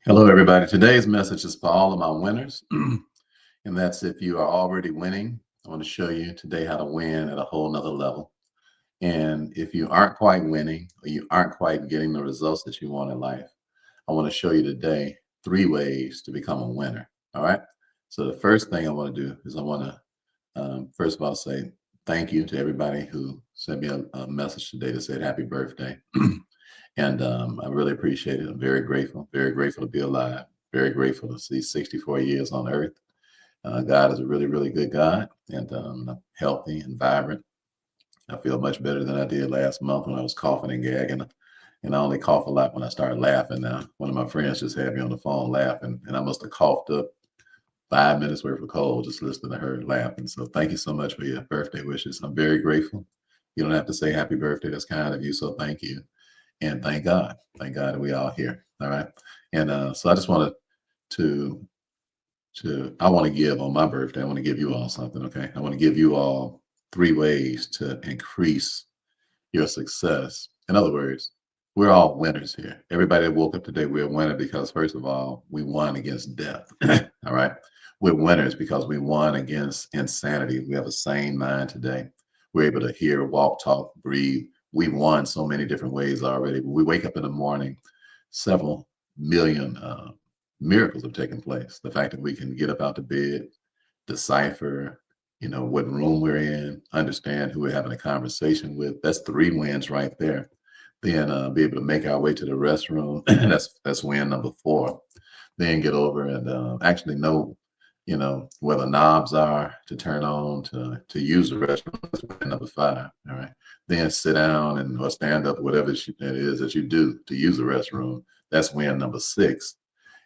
Hello, everybody. Today's message is for all of my winners. And that's if you are already winning, I want to show you today how to win at a whole nother level. And if you aren't quite winning or you aren't quite getting the results that you want in life, I want to show you today 3 ways to become a winner. All right. So the first thing I want to do is I want to, first of all, say thank you to everybody who sent me a message today that said happy birthday. And I really appreciate it. I'm very grateful to be alive, very grateful to see 64 years on earth. God is a really, really good God, and I'm healthy and vibrant. I feel much better than I did last month when I was coughing and gagging. And I only cough a lot when I start laughing now. One of my friends just had me on the phone laughing, and I must have coughed up 5 minutes worth of cold just listening to her laughing. So thank you so much for your birthday wishes. I'm very grateful. You don't have to say happy birthday. That's kind of you. So thank you. And thank God. Thank God that we all here. All right. And so I just wanted I want to give on my birthday, I want to give you all something. Okay. I want to give you all 3 ways to increase your success. In other words, we're all winners here. Everybody that woke up today, we're a winner because first of all, we won against death. All right. We're winners because we won against insanity. We have a sane mind today. We're able to hear, walk, talk, breathe. We've won so many different ways already. When we wake up in the morning, several million miracles have taken place. The fact that we can get up out of bed, decipher, what room we're in, understand who we're having a conversation with. That's 3 wins right there. Then be able to make our way to the restroom. that's win number 4. Then get over and actually know, where the knobs are to turn on to use the restroom. That's win number 5. All right. Then sit down and or stand up, whatever it is that you do to use the restroom. That's win number 6.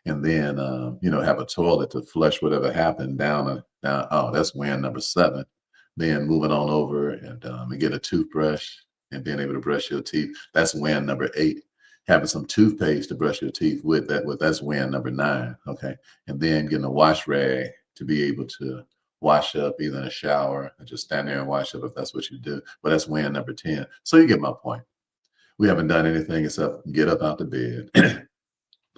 And then have a toilet to flush whatever happened down. Oh, that's win number 7. Then moving on over and get a toothbrush and being able to brush your teeth. That's win number 8. Having some toothpaste to brush your teeth with, that's win number 9. Okay. And then getting a wash rag to be able to wash up either in a shower or just stand there and wash up if that's what you do. But that's win number 10. So you get my point. We haven't done anything except get up out the bed,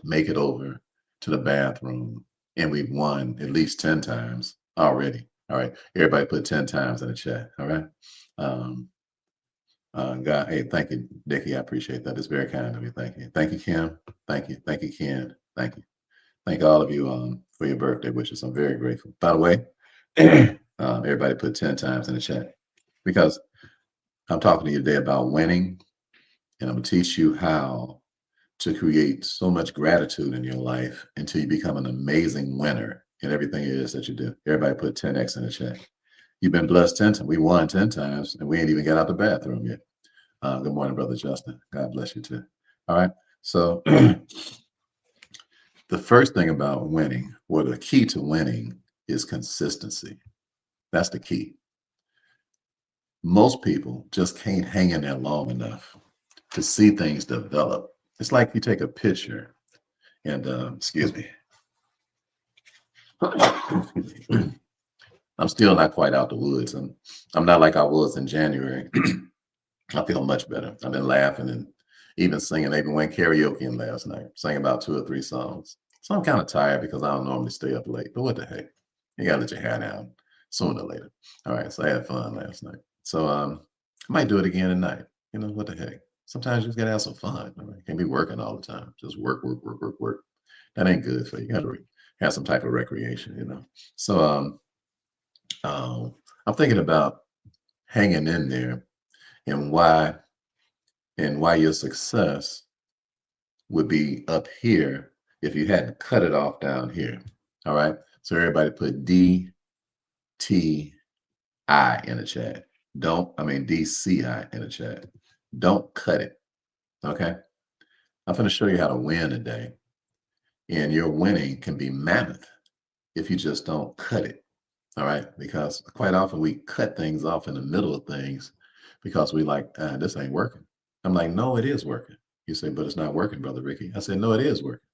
make it over to the bathroom, and we've won at least 10 times already. All right. Everybody put 10 times in the chat. All right. Um, God, hey, thank you, Dickie. I appreciate that. It's very kind of you. Thank you. Thank you, Kim. Thank you. Thank you, Ken. Thank you. Thank all of you for your birthday wishes. I'm very grateful. By the way, everybody put 10 times in the chat because I'm talking to you today about winning, and I'm going to teach you how to create so much gratitude in your life until you become an amazing winner in everything it is that you do. Everybody put 10x in the chat. You've been blessed 10 times. We won 10 times and we ain't even got out the bathroom yet. Good morning, Brother Justin. God bless you too. All right. So the first thing about winning, or the key to winning, is consistency. That's the key. Most people just can't hang in there long enough to see things develop. It's like you take a picture and excuse me. I'm still not quite out the woods. I'm not like I was in January. I feel much better. I've been laughing and even singing. I even went karaoke in last night, sang about 2 or 3 songs. So I'm kind of tired because I don't normally stay up late. But what the heck? You gotta let your hair down sooner or later. All right. So I had fun last night. So I might do it again tonight. What the heck? Sometimes you just gotta have some fun. All right? Can't be working all the time. Just work, work, work, work, work. That ain't good for you. You gotta have some type of recreation. So I'm thinking about hanging in there and why your success would be up here if you hadn't cut it off down here. All right. So everybody put DTI in the chat. DCI in the chat. Don't cut it. Okay. I'm going to show you how to win today. And your winning can be mammoth if you just don't cut it. All right. Because quite often we cut things off in the middle of things because we like, this ain't working. I'm like, no, it is working. You say, but it's not working, Brother Ricky. I said, no, it is working.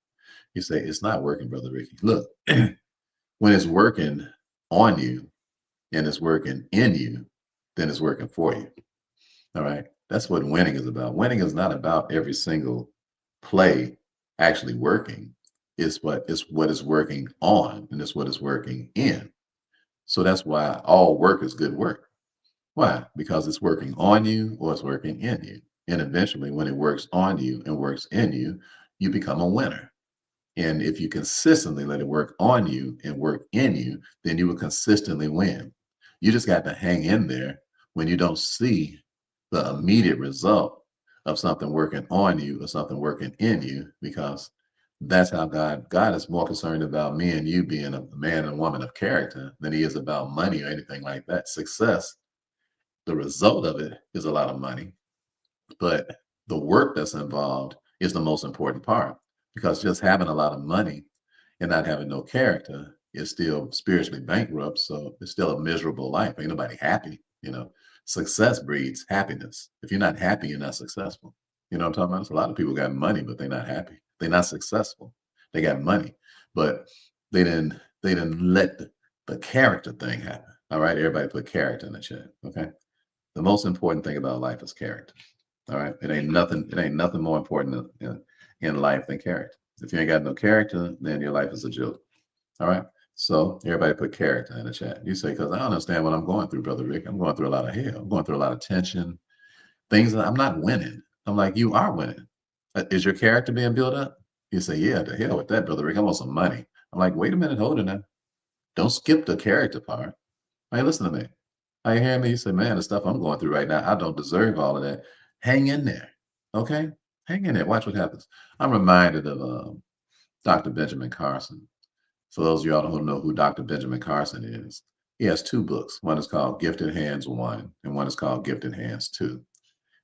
You say, it's not working, Brother Ricky. Look, when it's working on you and it's working in you, then it's working for you. All right. That's what winning is about. Winning is not about every single play actually working. It's what is working on, and it's what is working in. So that's why all work is good work. Why? Because it's working on you or it's working in you. And eventually, when it works on you and works in you, you become a winner. And if you consistently let it work on you and work in you, then you will consistently win. You just got to hang in there when you don't see the immediate result of something working on you or something working in you, because that's how God is more concerned about me and you being a man and woman of character than he is about money or anything like that. Success, the result of it is a lot of money, but the work that's involved is the most important part, because just having a lot of money and not having no character is still spiritually bankrupt. So it's still a miserable life. Ain't nobody happy. Success breeds happiness. If you're not happy, you're not successful. You know what I'm talking about? So a lot of people got money, but they're not happy. They're not successful. They got money, but they didn't let the character thing happen. All right. Everybody put character in the chat. Okay. The most important thing about life is character. All right. It ain't nothing more important in life than character. If you ain't got no character, then your life is a joke. All right. So everybody put character in the chat. You say, because I don't understand what I'm going through, Brother Rick. I'm going through a lot of hell. I'm going through a lot of tension. Things that I'm not winning. I'm like, you are winning. Is your character being built up? You say, yeah, to hell with that, Brother Rick. I want some money. I'm like, wait a minute, hold it now. Don't skip the character part. Hey, listen to me. Are you hearing me? You say, man, the stuff I'm going through right now, I don't deserve all of that. Hang in there. Okay? Hang in there. Watch what happens. I'm reminded of Dr. Benjamin Carson. For those of y'all who don't know who Dr. Benjamin Carson is, he has two books. One is called Gifted Hands 1, and one is called Gifted Hands 2.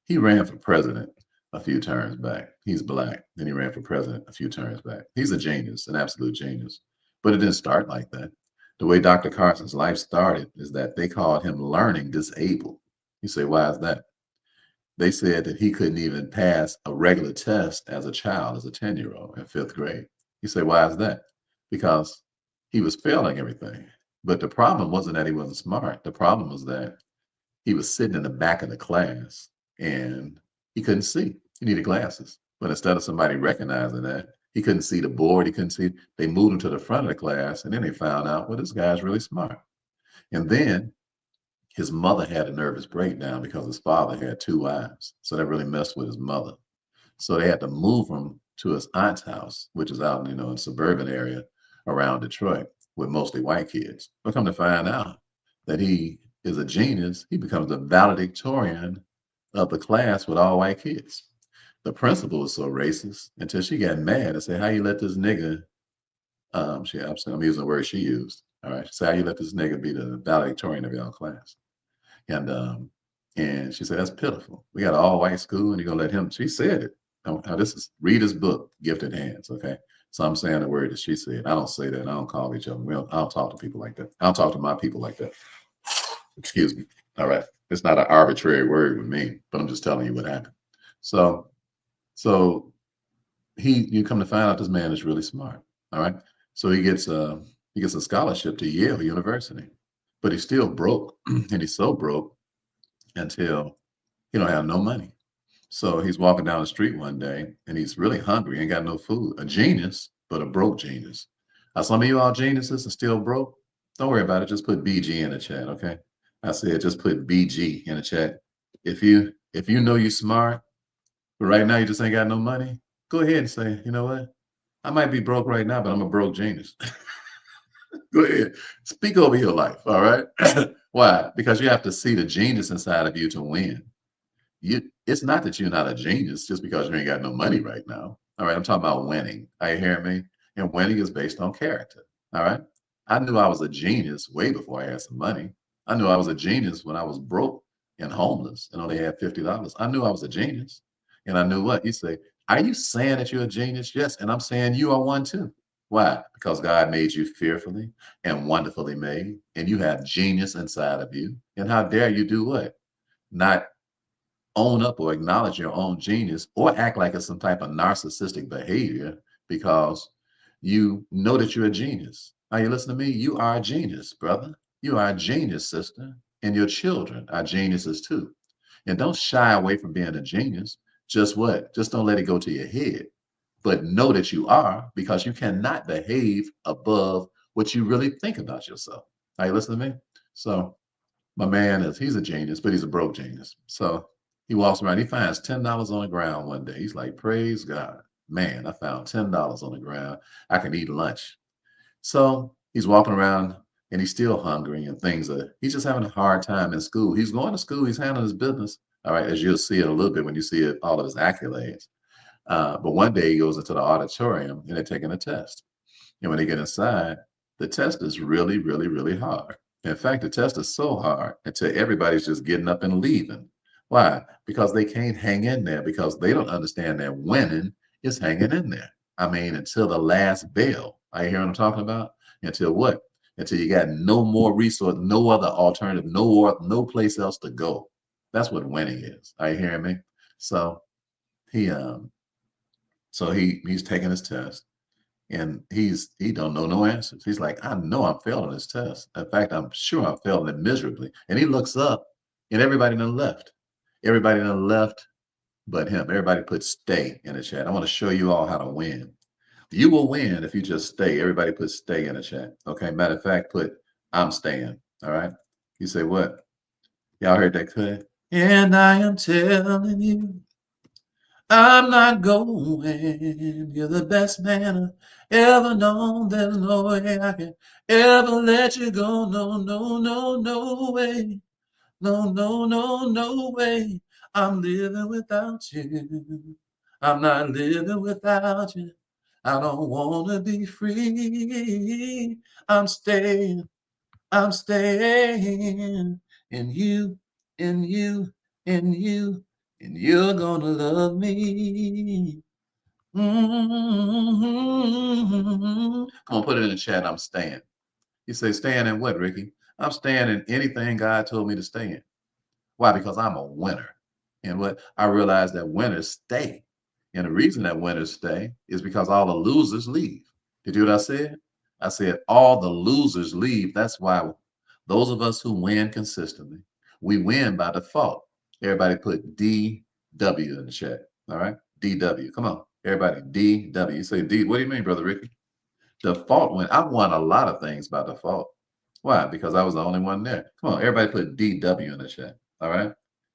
He ran for president a few terms back. He's black, and he ran for president a few terms back. He's a genius, an absolute genius. But it didn't start like that. The way Dr. Carson's life started is that they called him learning disabled. You say, why is that? They said that he couldn't even pass a regular test as a child, as a 10-year-old in fifth grade. You say, why is that? Because he was failing everything. But the problem wasn't that he wasn't smart. The problem was that he was sitting in the back of the class and he couldn't see. He needed glasses. But instead of somebody recognizing that, he couldn't see the board, he couldn't see, they moved him to the front of the class, and then they found out, well, this guy's really smart. And then his mother had a nervous breakdown because his father had two wives. So that really messed with his mother. So they had to move him to his aunt's house, which is out, in a suburban area around Detroit with mostly white kids. But come to find out that he is a genius, he becomes the valedictorian of the class with all white kids. The principal was so racist until she got mad and said, how you let this nigga, I'm using the word she used. All right. She said, how you let this nigga be the valedictorian of your class? And and she said, that's pitiful. We got an all-white school, and you're gonna let him. She said it. Now this is read his book, Gifted Hands. Okay. So I'm saying the word that she said. I don't say that. I don't call each other. I don't talk to people like that. I don't talk to my people like that. Excuse me. All right. It's not an arbitrary word with me, but I'm just telling you what happened. So so you come to find out this man is really smart. All right. So he gets a scholarship to Yale University, but he's still broke. And he's so broke until he don't have no money. So he's walking down the street one day and he's really hungry, ain't got no food. A genius, but a broke genius. Now, some of you all geniuses are still broke. Don't worry about it. Just put BG in the chat, okay? I said just put BG in the chat. If you know you're smart, but right now you just ain't got no money, go ahead and say, you know what? I might be broke right now, but I'm a broke genius. Go ahead. Speak over your life, all right? Why? Because you have to see the genius inside of you to win. It's not that you're not a genius just because you ain't got no money right now. All right. I'm talking about winning. Are you hearing me? And winning is based on character. All right. I knew I was a genius way before I had some money. I knew I was a genius when I was broke and homeless and only had $50. I knew I was a genius. And I knew what? You say, are you saying that you're a genius? Yes. And I'm saying you are one too. Why? Because God made you fearfully and wonderfully made, and you have genius inside of you. And how dare you do what? Not own up or acknowledge your own genius or act like it's some type of narcissistic behavior because you know that you're a genius. Are you listening to me? You are a genius, brother. You are a genius, sister. And your children are geniuses too. And don't shy away from being a genius. Just what? Just don't let it go to your head. but know that you are, because you cannot behave above what you really think about yourself. Are you listening to me? So my man he's a genius, but he's a broke genius. So he walks around, he finds $10 on the ground one day. He's like, praise God. Man, I found $10 on the ground. I can eat lunch. So he's walking around and he's still hungry and he's just having a hard time in school. He's going to school, he's handling his business. All right, as you'll see it a little bit when you see it, all of his accolades. But one day he goes into the auditorium and they're taking a test. And when they get inside, the test is really, really, really hard. In fact, the test is so hard until everybody's just getting up and leaving. Why? Because they can't hang in there, because they don't understand that winning is hanging in there. I mean, until the last bell. I hear what I'm talking about? Until what? Until you got no more resource, no other alternative, no place else to go. That's what winning is. Are you hearing me? So he he's taking his test and he don't know no answers. He's like, I know I'm failing this test. In fact, I'm sure I'm failing it miserably. And he looks up and everybody done left. Everybody done left but him. Everybody put stay in the chat. I want to show you all how to win. You will win if you just stay. Everybody put stay in the chat. Okay. Matter of fact, put I'm staying. All right. You say what? Y'all heard that cut? And I am telling you, I'm not going. You're the best man I've ever known. There's no way I can ever let you go. No, no, no, no way. No, no, no, no way. I'm living without you. I'm not living without you. I don't want to be free. I'm staying. I'm staying in you, in you, in you, and you're gonna love me. Come on, put it in the chat. I'm staying. You say, staying in what, Ricky? I'm staying in anything God told me to stay in. Why? Because I'm a winner. And what I realize that winners stay. And the reason that winners stay is because all the losers leave. Did you hear what I said? I said all the losers leave. That's why those of us who win consistently, we win by default. Everybody put DW in the chat. All right. DW. Come on. Everybody. DW. You say D. What do you mean, Brother Ricky? Default win. I won a lot of things by default. Why? Because I was the only one there. Come on, everybody put DW in the chat. All right.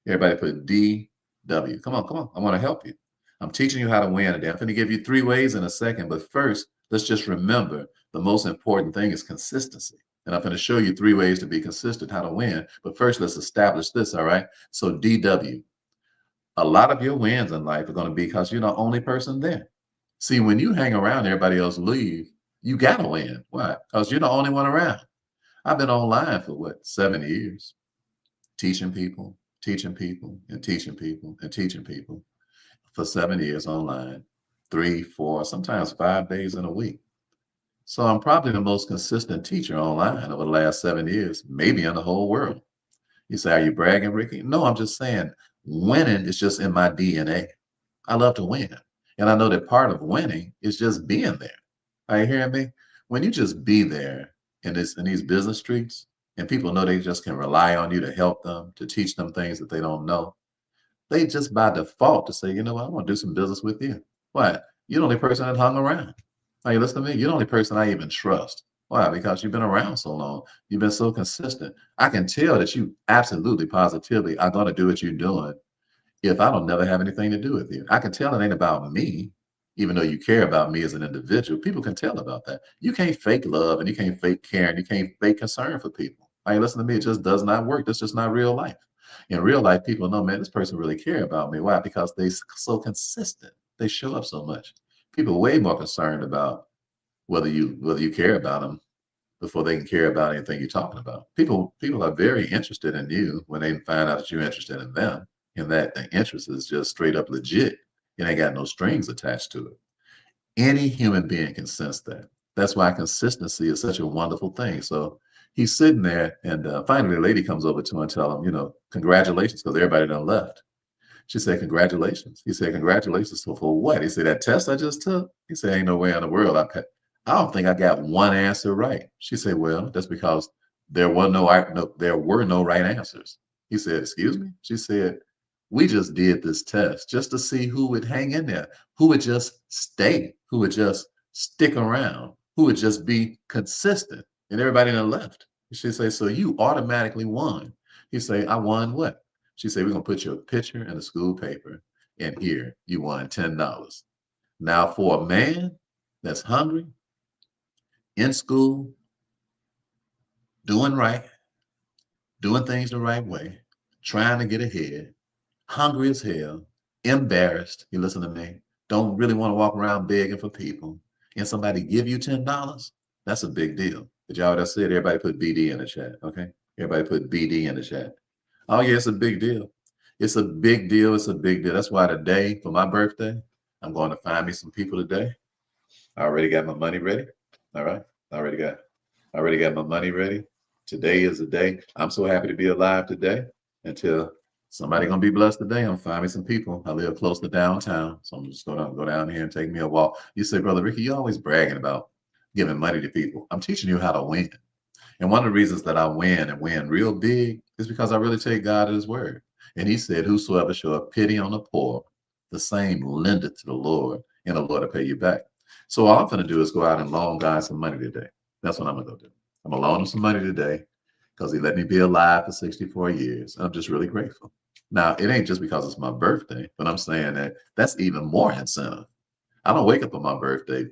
Everybody put DW. Come on, come on. I want to help you. I'm teaching you how to win today. I'm going to give you 3 ways in a second. But first, let's just remember the most important thing is consistency. And I'm going to show you 3 ways to be consistent, how to win. But first, let's establish this. All right. So DW. A lot of your wins in life are going to be because you're the only person there. See, when you hang around, everybody else leave, you got to win. Why? Because you're the only one around. I've been online for what, 7 years, teaching people, teaching people, and teaching people, and teaching people for 7 years online, 3, 4, sometimes 5 days in a week. So I'm probably the most consistent teacher online over the last 7 years, maybe in the whole world. You say, are you bragging, Ricky? No, I'm just saying winning is just in my DNA. I love to win. And I know that part of winning is just being there. Are you hearing me? When you just be there in these business streets and people know they just can rely on you to help them, to teach them things that they don't know, they just by default to say, you know what, I want to do some business with you. Why? You're the only person that hung around. Are you listening to me? You're the only person I even trust. Why? Because you've been around so long. You've been so consistent. I can tell that you absolutely, positively are going to do what you're doing if I don't never have anything to do with you. I can tell it ain't about me, even though you care about me as an individual. People can tell about that. You can't fake love and you can't fake care and you can't fake concern for people. Are you listening to me? It just does not work. That's just not real life. In real life, people know, man, this person really care about me. Why? Because they so consistent. They show up so much. People are way more concerned about whether you care about them before they can care about anything you're talking about. People are very interested in you when they find out that you're interested in them, and that the interest is just straight up legit. It ain't got no strings attached to it. Any human being can sense that. That's why consistency is such a wonderful thing. So he's sitting there, and finally, a lady comes over to him and tell him, congratulations, because everybody done left. She said, congratulations. He said, congratulations for what? He said, that test I just took? He said, ain't no way in the world. I don't think I got one answer right. She said, well, that's because there were no right answers. He said, excuse me? She said, We just did this test just to see who would hang in there, who would just stay, who would just stick around, who would just be consistent. And everybody done left. She say, so you automatically won. He say, I won what? She say, we're gonna put your picture in the school paper, and here you won $10. Now for a man that's hungry, in school, doing right, doing things the right way, trying to get ahead, hungry as hell, embarrassed, you listen to me, don't really want to walk around begging for people, and somebody give you $10, that's a big deal. Did y'all that said? Everybody put BD in the chat, okay? Everybody put BD in the chat. Oh yeah, it's a big deal. It's a big deal. It's a big deal. That's why today, for my birthday, I'm going to find me some people today. I already got my money ready. All right. I already got my money ready. Today is the day. I'm so happy to be alive today until somebody gonna be blessed today. I'm finding some people. I live close to downtown, so I'm just gonna go down here and take me a walk. You say, Brother Ricky, you always bragging about giving money to people. I'm teaching you how to win. And one of the reasons that I win and win real big is because I really take God at his word. And he said, whosoever shall have pity on the poor, the same lend it to the Lord, and the Lord will pay you back. So all I'm going to do is go out and loan God some money today. That's what I'm going to go do. I'm going to loan him some money today because he let me be alive for 64 years. I'm just really grateful. Now, it ain't just because it's my birthday, but I'm saying that that's even more incentive. I don't wake up on my birthday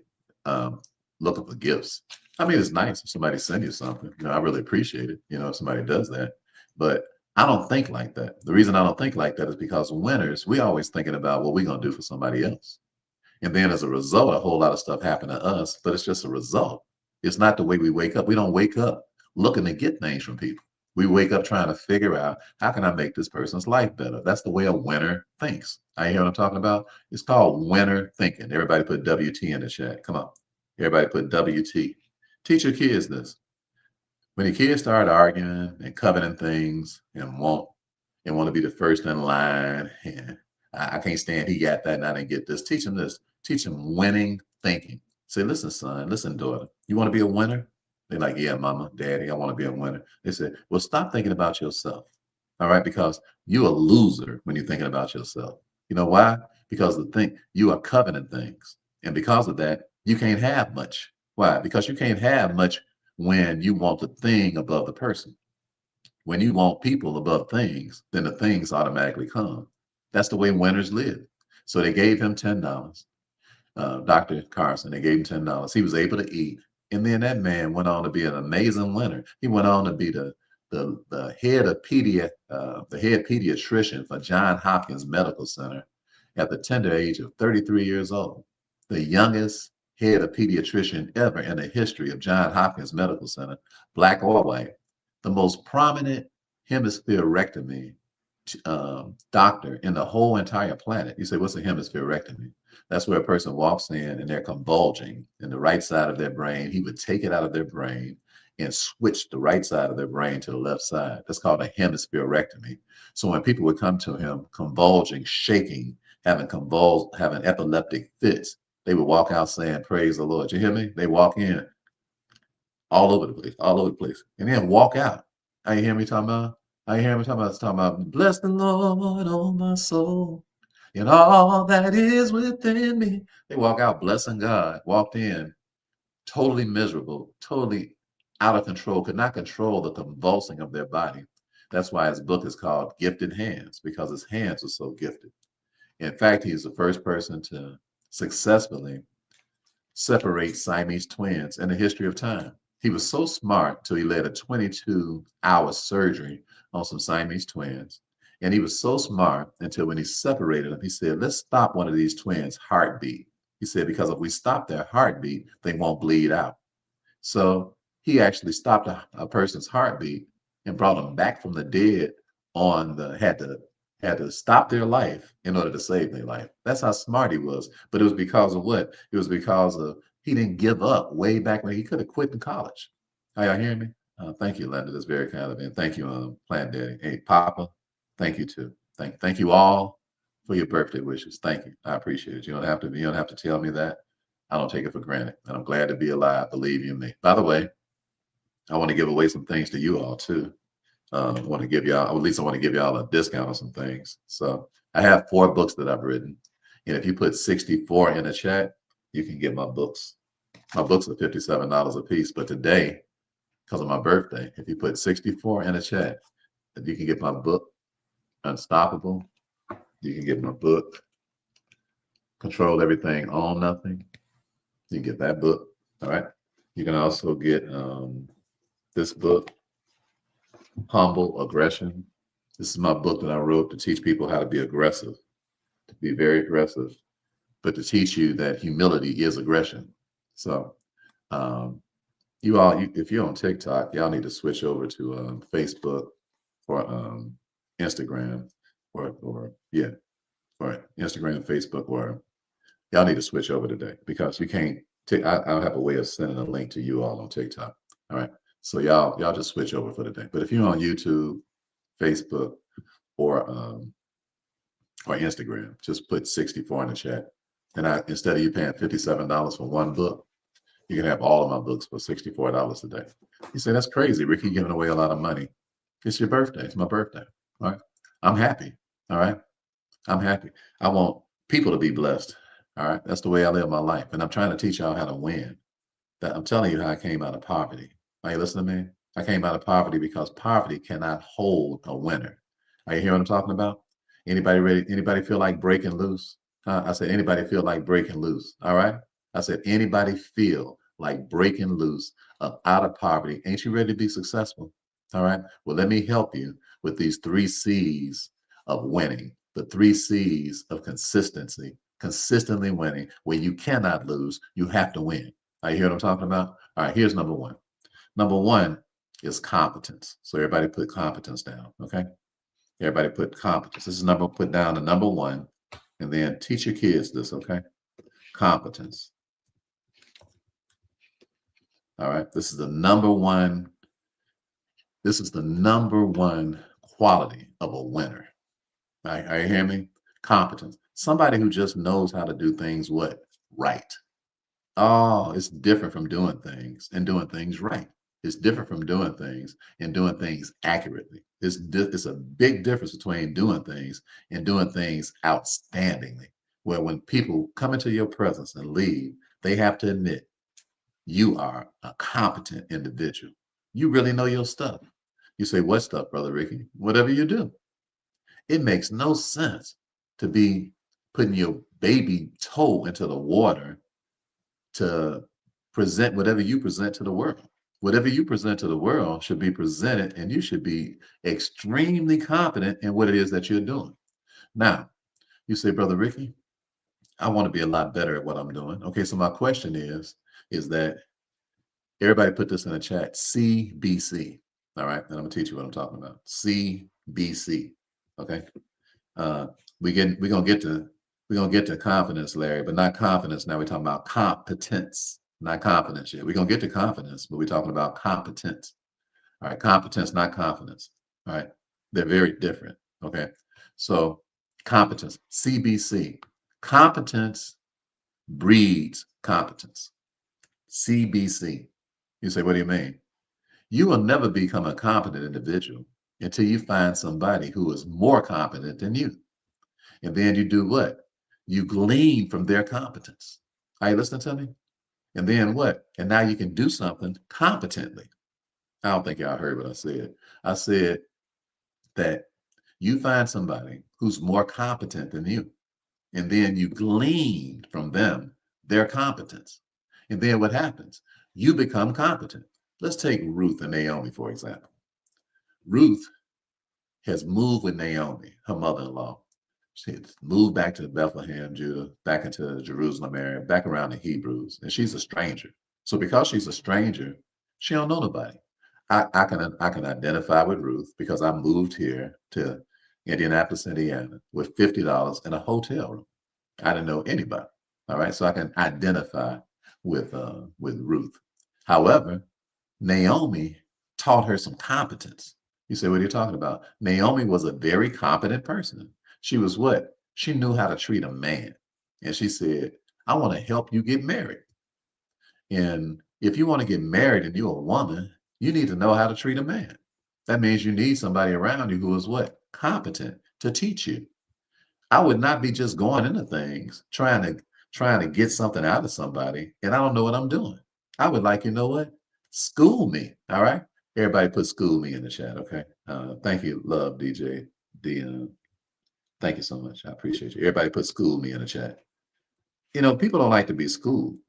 um, looking for gifts. I mean, it's nice if somebody sends you something. I really appreciate it, if somebody does that. But I don't think like that. The reason I don't think like that is because winners, we always thinking about what we're going to do for somebody else. And then as a result, a whole lot of stuff happened to us, but it's just a result. It's not the way we wake up. We don't wake up looking to get things from people. We wake up trying to figure out how can I make this person's life better? That's the way a winner thinks. I hear what I'm talking about? It's called winner thinking. Everybody put WT in the chat. Come on. Everybody put WT. Teach your kids this. When your kids start arguing and coveting things and want to be the first in line, and I can't stand he got that and I didn't get this. Teach them this. Teach them winning thinking. Say, listen, son, listen, daughter, you want to be a winner? They're like, yeah, mama, daddy, I want to be a winner. They said, well, stop thinking about yourself. All right, because you're a loser when you're thinking about yourself. You know why? Because you are coveting things. And because of that, you can't have much. Why? Because you can't have much when you want the thing above the person. When you want people above things, then the things automatically come. That's the way winners live. So they gave him $10. Dr. Carson, they gave him $10. He was able to eat. And then that man went on to be an amazing winner. He went on to be the head of the head pediatrician for John Hopkins Medical Center at the tender age of 33 years old. The youngest head of pediatrician ever in the history of John Hopkins Medical Center, black or white. The most prominent hemispherectomy doctor in the whole entire planet. You say, what's a hemispherectomy? That's where a person walks in and they're convulsing in the right side of their brain. He would take it out of their brain and switch the right side of their brain to the left side. That's called a hemispherectomy. So when people would come to him convulsing, shaking, having epileptic fits, they would walk out saying, praise the Lord. You hear me? They walk in all over the place, all over the place, and then walk out. I hear me talking about. I hear me talking about. It's talking about. Bless the Lord, oh my soul, and all that is within me. They walk out blessing God. Walked in totally miserable, totally out of control. Could not control the convulsing of their body. That's why his book is called Gifted Hands, because his hands are so gifted. In fact, he's the first person to successfully separate Siamese twins in the history of time. He was so smart till he led a 22-hour surgery on some Siamese twins. And he was so smart until when he separated them, he said, let's stop one of these twins' heartbeat. He said, because if we stop their heartbeat, they won't bleed out. So he actually stopped a person's heartbeat and brought them back from the dead had to stop their life in order to save their life. That's how smart he was. But it was because of what? It was because of he didn't give up way back when he could have quit in college. Are y'all hearing me? Thank you, Linda. That's very kind of you. And thank you, Plant Daddy. Hey, Papa, thank you too. Thank you all for your birthday wishes. Thank you. I appreciate it. You don't have to tell me that. I don't take it for granted. And I'm glad to be alive, believe you me. By the way, I want to give away some things to you all too. want to give y'all, or at least I want to give y'all a discount on some things. So I have 4 books that I've written. And if you put 64 in the chat, you can get my books. My books are $57 a piece. But today, because of my birthday, if you put 64 in the chat, you can get my book, Unstoppable. You can get my book, Control Everything, Own Nothing. You can get that book. All right. You can also get this book, Humble Aggression. This is my book that I wrote to teach people how to be aggressive, to be very aggressive, but to teach you that humility is aggression. So, if you're on TikTok, y'all need to switch over to Facebook or Instagram, or yeah, or Instagram, Facebook, or y'all need to switch over today because you can't. I'll have a way of sending a link to you all on TikTok. All right, so y'all just switch over for the day. But if you're on YouTube, Facebook, or Instagram, just put 64 in the chat. And instead of you paying $57 for one book, you can have all of my books for $64 a day. You say, that's crazy, Ricky, giving away a lot of money. It's your birthday. It's my birthday. All right. I'm happy. All right. I'm happy. I want people to be blessed. All right. That's the way I live my life. And I'm trying to teach y'all how to win. That I'm telling you how I came out of poverty. Are you listening to me? I came out of poverty because poverty cannot hold a winner. Are you hearing what I'm talking about? Anybody ready? Anybody feel like breaking loose? I said, anybody feel like breaking loose? All right. I said, anybody feel like breaking loose out of poverty? Ain't you ready to be successful? All right. Well, let me help you with these 3 C's of winning. The 3 C's of consistency, consistently winning. Where you cannot lose, you have to win. Are you hear what I'm talking about? All right, here's number 1. Number 1 is competence. So everybody put competence down, okay? Everybody put competence. This is put down the number 1, and then teach your kids this, okay? Competence. All right, this is the number 1. This is the number 1 quality of a winner. All right, are you hearing me? Competence. Somebody who just knows how to do things what? Right. Oh, it's different from doing things and doing things right. It's different from doing things and doing things accurately. It's a big difference between doing things and doing things outstandingly. Where when people come into your presence and leave, they have to admit you are a competent individual. You really know your stuff. You say, what stuff, Brother Ricky? Whatever you do. It makes no sense to be putting your baby toe into the water to present whatever you present to the world. Whatever you present to the world should be presented, and you should be extremely confident in what it is that you're doing. Now, you say, Brother Ricky, I want to be a lot better at what I'm doing. Okay, so my question is that everybody put this in the chat, CBC. All right, and I'm gonna teach you what I'm talking about. CBC. Okay. We're gonna get to confidence, Larry, but not confidence. Now we're talking about competence, not confidence yet. We're gonna get to confidence, but we're talking about competence. All right, competence, not confidence. All right, they're very different. Okay, so competence, CBC, competence breeds competence. CBC. You say, what do you mean? You will never become a competent individual until you find somebody who is more competent than you. And then you do what? You glean from their competence. Are you listening to me? And then what? And now you can do something competently. I don't think y'all heard what I said. I said that you find somebody who's more competent than you, and then you glean from them their competence. And then what happens? You become competent. Let's take Ruth and Naomi, for example. Ruth has moved with Naomi, her mother-in-law. She had moved back to Bethlehem, Judah, back into Jerusalem area, back around the Hebrews, and she's a stranger. So because she's a stranger, she don't know nobody. I can identify with Ruth because I moved here to Indianapolis, Indiana, with $50 in a hotel room. I didn't know anybody. All right, so I can identify with Ruth. However, Naomi taught her some competence. You say, what are you talking about? Naomi was a very competent person. She was what? She knew how to treat a man. And she said, I want to help you get married. And if you want to get married and you're a woman, you need to know how to treat a man. That means you need somebody around you who is what? Competent to teach you. I would not be just going into things trying to get something out of somebody and I don't know what I'm doing. I would like, you know what? School me. All right. Everybody put school me in the chat. Okay. Thank you. Love DJ Dion. Thank you so much. I appreciate you. Everybody put school me in the chat. You know, people don't like to be schooled.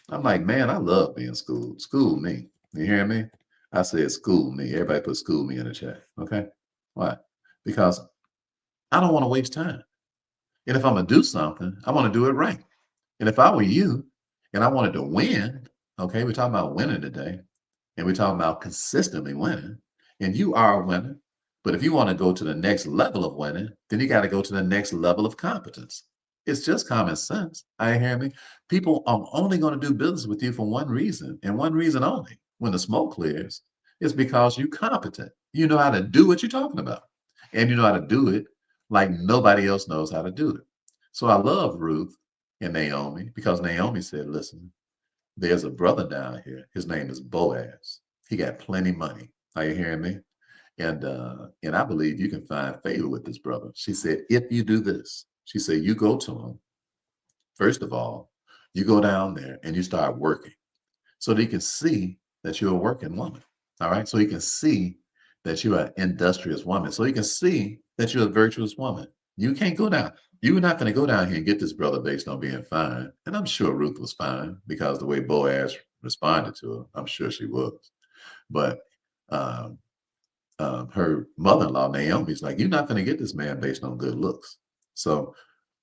I'm like, man, I love being schooled. School me. You hear me? I said school me. Everybody put school me in the chat. Okay. Why? Because I don't want to waste time. And if I'm gonna do something, I want to do it right. And if I were you and I wanted to win, okay, we're talking about winning today, and we're talking about consistently winning, and you are a winner. But if you want to go to the next level of winning, then you got to go to the next level of competence. It's just common sense. I hear me. People are only going to do business with you for one reason, and one reason only. When the smoke clears, it's because you're competent. You know how to do what you're talking about, and you know how to do it like nobody else knows how to do it. So I love Ruth and Naomi because Naomi said, listen, there's a brother down here. His name is Boaz. He got plenty money. Are you hearing me? And I believe you can find favor with this brother. She said, if you do this, she said, you go to him. First of all, you go down there and you start working so that he can see that you're a working woman. All right. So he can see that you're an industrious woman. So he can see that you're a virtuous woman. You can't go down. You're not going to go down here and get this brother based on being fine. And I'm sure Ruth was fine because the way Boaz responded to her, I'm sure she was. But um, her mother-in-law, Naomi's like, you're not going to get this man based on good looks. So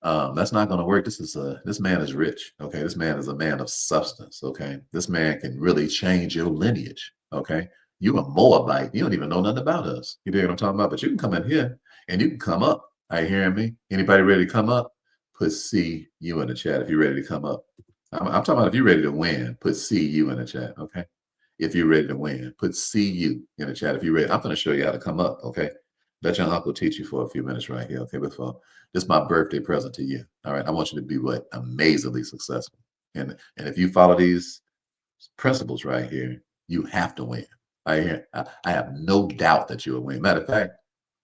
that's not going to work. This man is rich. Okay. This man is a man of substance. Okay. This man can really change your lineage. Okay. You a Moabite. You don't even know nothing about us. You know what I'm talking about? But you can come in here and you can come up. Are you hearing me? Anybody ready to come up? Put see you in the chat if you're ready to come up. I'm talking about if you're ready to win, put see you in the chat. Okay. If you're ready to win, put see you in the chat if you're ready. I'm going to show you how to come up. Okay. Let your uncle teach you for a few minutes right here. Okay. Before this is my birthday present to you. All right. I want you to be what? Amazingly successful. And if you follow these principles right here, you have to win. I have no doubt that you'll win. Matter of fact,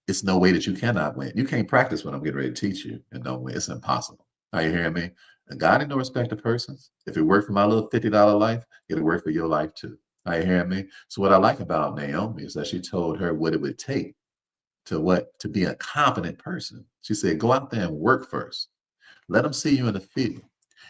it's no way that you cannot win. You can't practice what I'm getting ready to teach you and don't win. It's impossible. Are you hearing me? And God ain't no respect of persons. If it worked for my little $50 life, it'll work for your life too. Are you hearing me? So what I like about Naomi is that she told her what it would take to be a competent person. She said, go out there and work first. Let them see you in the field.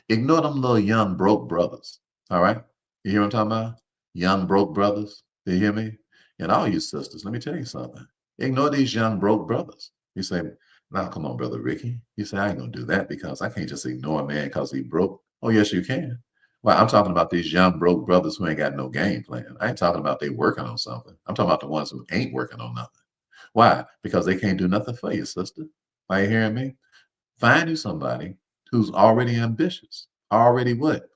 Ignore them little young broke brothers. All right. You hear what I'm talking about? Young broke brothers. Do you hear me? And all you sisters, let me tell you something. Ignore these young broke brothers. You say, now come on, brother Ricky. You say, I ain't gonna do that because I can't just ignore a man because he broke. Oh, yes, you can. Well, I'm talking about these young broke brothers who ain't got no game plan. I ain't talking about they working on something. I'm talking about the ones who ain't working on nothing. Why? Because they can't do nothing for you, sister. Are you hearing me? Find you somebody who's already ambitious, already what?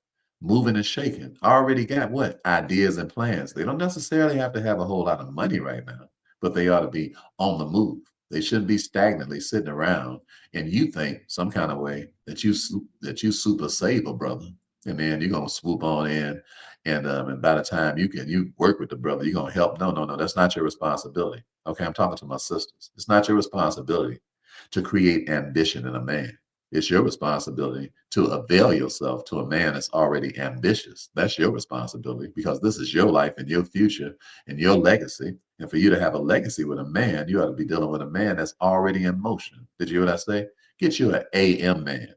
Moving and shaking, already got what? Ideas and plans. They don't necessarily have to have a whole lot of money right now, but they ought to be on the move. They shouldn't be stagnantly sitting around and you think some kind of way that you super save a brother. And then you're gonna swoop on in and by the time you work with the brother, you're gonna help. No, no, no, that's not your responsibility. Okay, I'm talking to my sisters. It's not your responsibility to create ambition in a man. It's your responsibility to avail yourself to a man that's already ambitious. That's your responsibility because this is your life and your future and your legacy. And for you to have a legacy with a man, you ought to be dealing with a man that's already in motion. Did you hear what I say? Get you an AM man.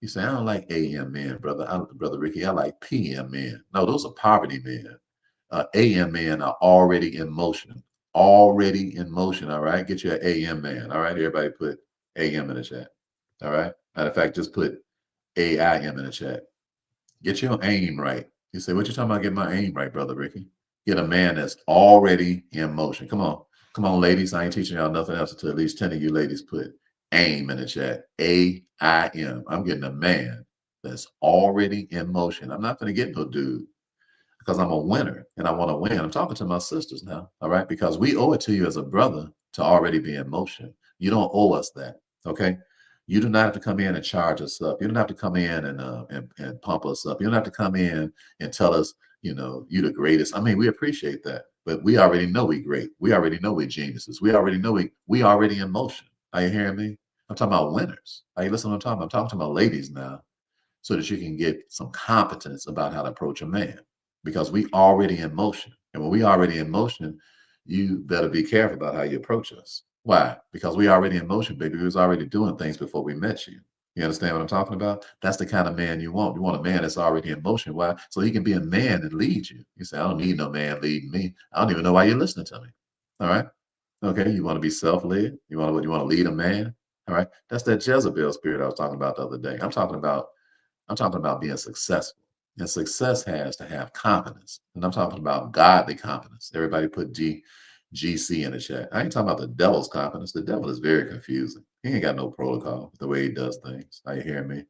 You say, I don't like AM men, brother Ricky. I like PM men. No, those are poverty men. AM men are already in motion. Already in motion. All right. Get you an AM man. All right. Everybody put AM in the chat. All right. Matter of fact, just put AIM in the chat. Get your aim right. You say, what you talking about getting my aim right, brother Ricky? Get a man that's already in motion. Come on. Come on, ladies. I ain't teaching y'all nothing else until at least 10 of you ladies put AIM in the chat. AIM. I'm getting a man that's already in motion. I'm not going to get no dude because I'm a winner and I want to win. I'm talking to my sisters now, all right? Because we owe it to you as a brother to already be in motion. You don't owe us that, okay? You do not have to come in and charge us up. You don't have to come in and pump us up. You don't have to come in and tell us, you know, you the greatest. I mean, we appreciate that, But we already know we great. We already know we geniuses. We already know we already in motion. Are you hearing me? I'm talking about winners. Are you listening to what I'm talking about? I'm talking to my ladies now so that you can get some competence about how to approach a man because we already in motion. And when we already in motion, you better be careful about how you approach us. Why? Because we already in motion, baby. We was already doing things before we met you. You understand what I'm talking about? That's the kind of man you want. You want a man that's already in motion. Why? So he can be a man and lead you. You say, I don't need no man leading me. I don't even know why you're listening to me. All right. Okay. You want to be self-led? You want to lead a man? All right. That's that Jezebel spirit I was talking about the other day. I'm talking about being successful. And success has to have confidence. And I'm talking about godly confidence. Everybody put GC in the chat. I ain't talking about the devil's confidence. The devil is very confusing. He ain't got no protocol the way he does things. Are you hearing me?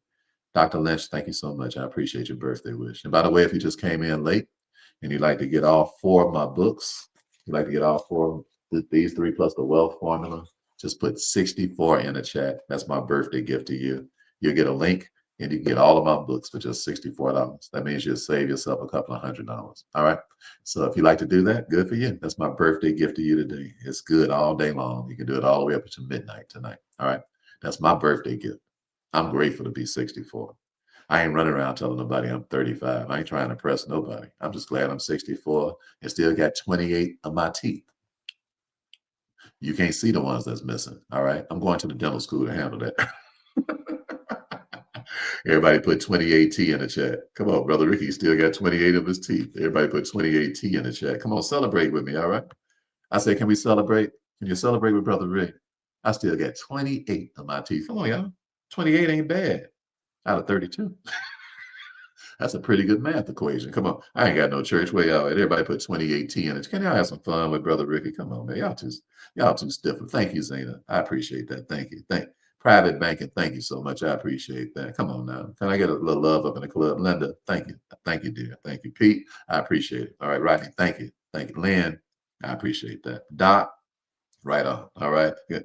Dr. Lynch, thank you so much. I appreciate your birthday wish. And by the way, if you just came in late and you'd like to get all 4 of my books, you'd like to get all 4 of these 3 plus the wealth formula, just put 64 in the chat. That's my birthday gift to you. You'll get a link and you can get all of my books for just $64. That means you'll save yourself a couple of $100. All right. So if you like to do that, good for you. That's my birthday gift to you today. It's good all day long. You can do it all the way up to midnight tonight. All right. That's my birthday gift. I'm grateful to be 64. I ain't running around telling nobody I'm 35. I ain't trying to impress nobody. I'm just glad I'm 64 and still got 28 of my teeth. You can't see the ones that's missing. All right. I'm going to the dental school to handle that. Everybody put 28T in the chat. Come on, Brother Ricky still got 28 of his teeth. Everybody put 28T in the chat. Come on, celebrate with me. All right. I say, can we celebrate? Can you celebrate with Brother Rick? I still got 28 of my teeth. Come on, y'all. 28 ain't bad out of 32. That's a pretty good math equation. Come on. I ain't got no church. Where y'all at? Everybody put 2018 in it. Can y'all have some fun with Brother Ricky? Come on, man. Y'all too stiff. Thank you, Zena. I appreciate that. Thank you. Private banking. Thank you so much. I appreciate that. Come on now. Can I get a little love up in the club? Linda, thank you. Thank you, dear. Thank you. Pete, I appreciate it. All right, Rodney, thank you. Thank you. Lynn, I appreciate that. Doc, right on. All right. Good.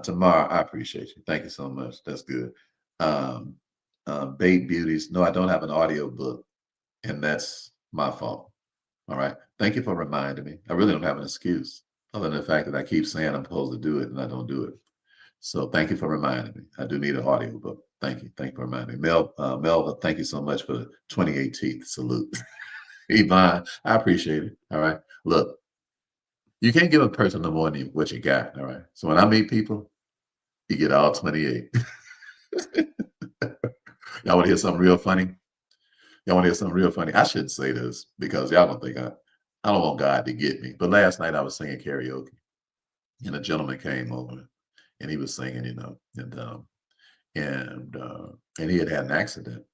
Tamara, I appreciate you. Thank you so much. That's good. Um, Bait Beauties. No, I don't have an audio book, and that's my fault. All right. Thank you for reminding me. I really don't have an excuse other than the fact that I keep saying I'm supposed to do it and I don't do it. So thank you for reminding me. I do need an audio book. Thank you. Thank you for reminding me. Melva, thank you so much for the 2018 salute. Yvonne, I appreciate it. All right. Look, you can't give a person no more than what you got. All right. So when I meet people, you get all 28. Y'all want to hear something real funny? Y'all want to hear something real funny? I shouldn't say this because y'all don't think I don't want God to get me. But last night I was singing karaoke and a gentleman came over and he was singing, and he had an accident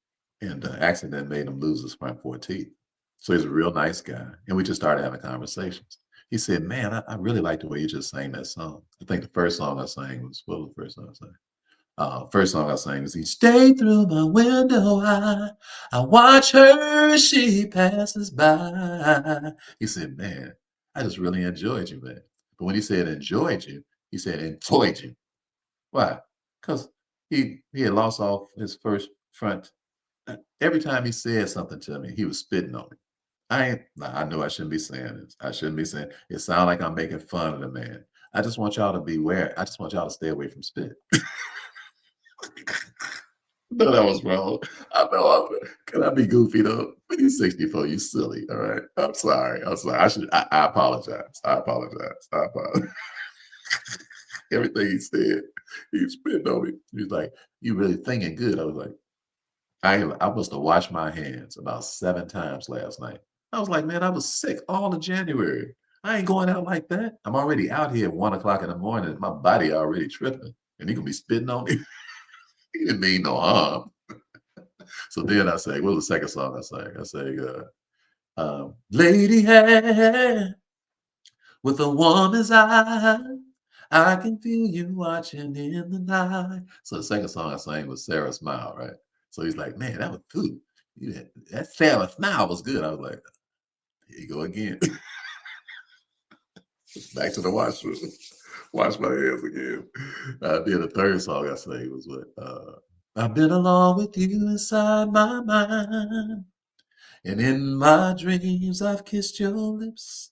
and the accident made him lose his front 4 teeth. So he's a real nice guy. And we just started having conversations. He said, man, I really like the way you just sang that song. I think the first song I sang what was the first song I sang? First song I sang was, he stayed through my window. I watch her, she passes by. He said, man, I just really enjoyed you, man. But when he said enjoyed you, he said enjoyed you. Why? Because he had lost off his first front. Every time he said something to me, he was spitting on me. I know I shouldn't be saying this. I shouldn't be saying it. Sounds like I'm making fun of the man. I just want y'all to beware. I just want y'all to stay away from spit. No, that was wrong. I know. Can I be goofy though? When you're 64, you silly. All right. I'm sorry. I apologize. I apologize. Everything he said, he spit on me. He was like, "You really thinking good?" I was like, I must have washed my hands about 7 times last night. I was like, man, I was sick all of January. I ain't going out like that. I'm already out here at 1 o'clock in the morning. My body already tripping, and he gonna be spitting on me. He didn't mean no harm. So then I say, what was the second song I sang? I say, Lady Hand with a woman's eye, I can feel you watching in the night. So the second song I sang was Sarah Smile, right? So he's like, man, that was good. That Sarah Smile was good. I was like, here you go again. Back to the washroom. Wash my hands again. Then the third song I sang was what? I've been along with you inside my mind. And in my dreams, I've kissed your lips.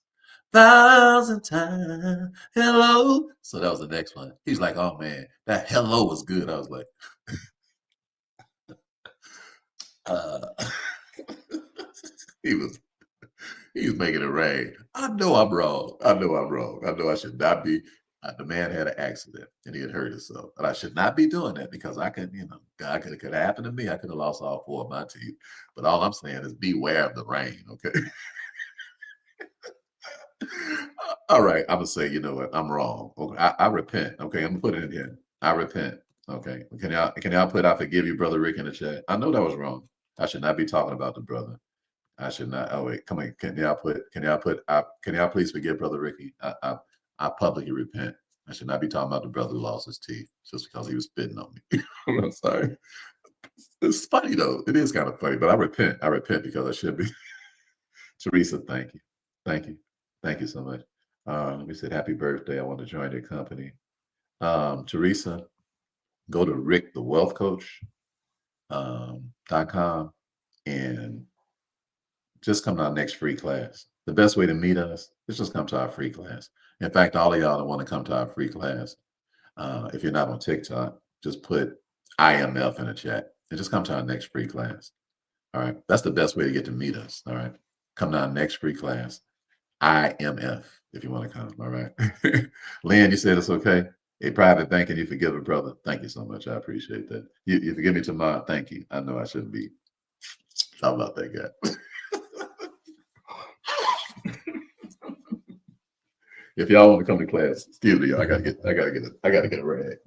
1,000 times. Hello. So that was the next one. He's like, oh man, that hello was good. I was like, uh, he was he was making it rain. I know I'm wrong. I know I'm wrong. I know I should not be. The man had an accident and he had hurt himself, but I should not be doing that because I could, God could have happened to me. I could have lost all four of my teeth. But all I'm saying is beware of the rain. Okay. All right. I'm gonna say, you know what? I'm wrong. Okay. I repent. Okay. I'm gonna put it in here. I repent. Okay. Can y'all put I forgive you, brother Rick, in the chat? I know that was wrong. I should not be talking about the brother. I should not. Oh wait, come on. Can y'all please forgive Brother Ricky? I publicly repent. I should not be talking about the brother who lost his teeth just because he was spitting on me. I'm sorry. It's funny though. It is kind of funny, but I repent. I repent because I should be. Teresa, thank you. Thank you. Thank you so much. Let me say happy birthday. I want to join your company. Teresa, go to Rick the Wealth Coach .com and just come to our next free class. The best way to meet us is just come to our free class. In fact, all of y'all that want to come to our free class, if you're not on TikTok, just put IMF in the chat and just come to our next free class. All right. That's the best way to get to meet us. All right. Come to our next free class, IMF, if you want to come. All right. Lynn, you said it's okay. A private thanking you forgive it, brother. Thank you so much. I appreciate that. You forgive me tomorrow. Thank you. I know I shouldn't be talking about that guy. If y'all want to come to class, excuse me, I gotta get a rag.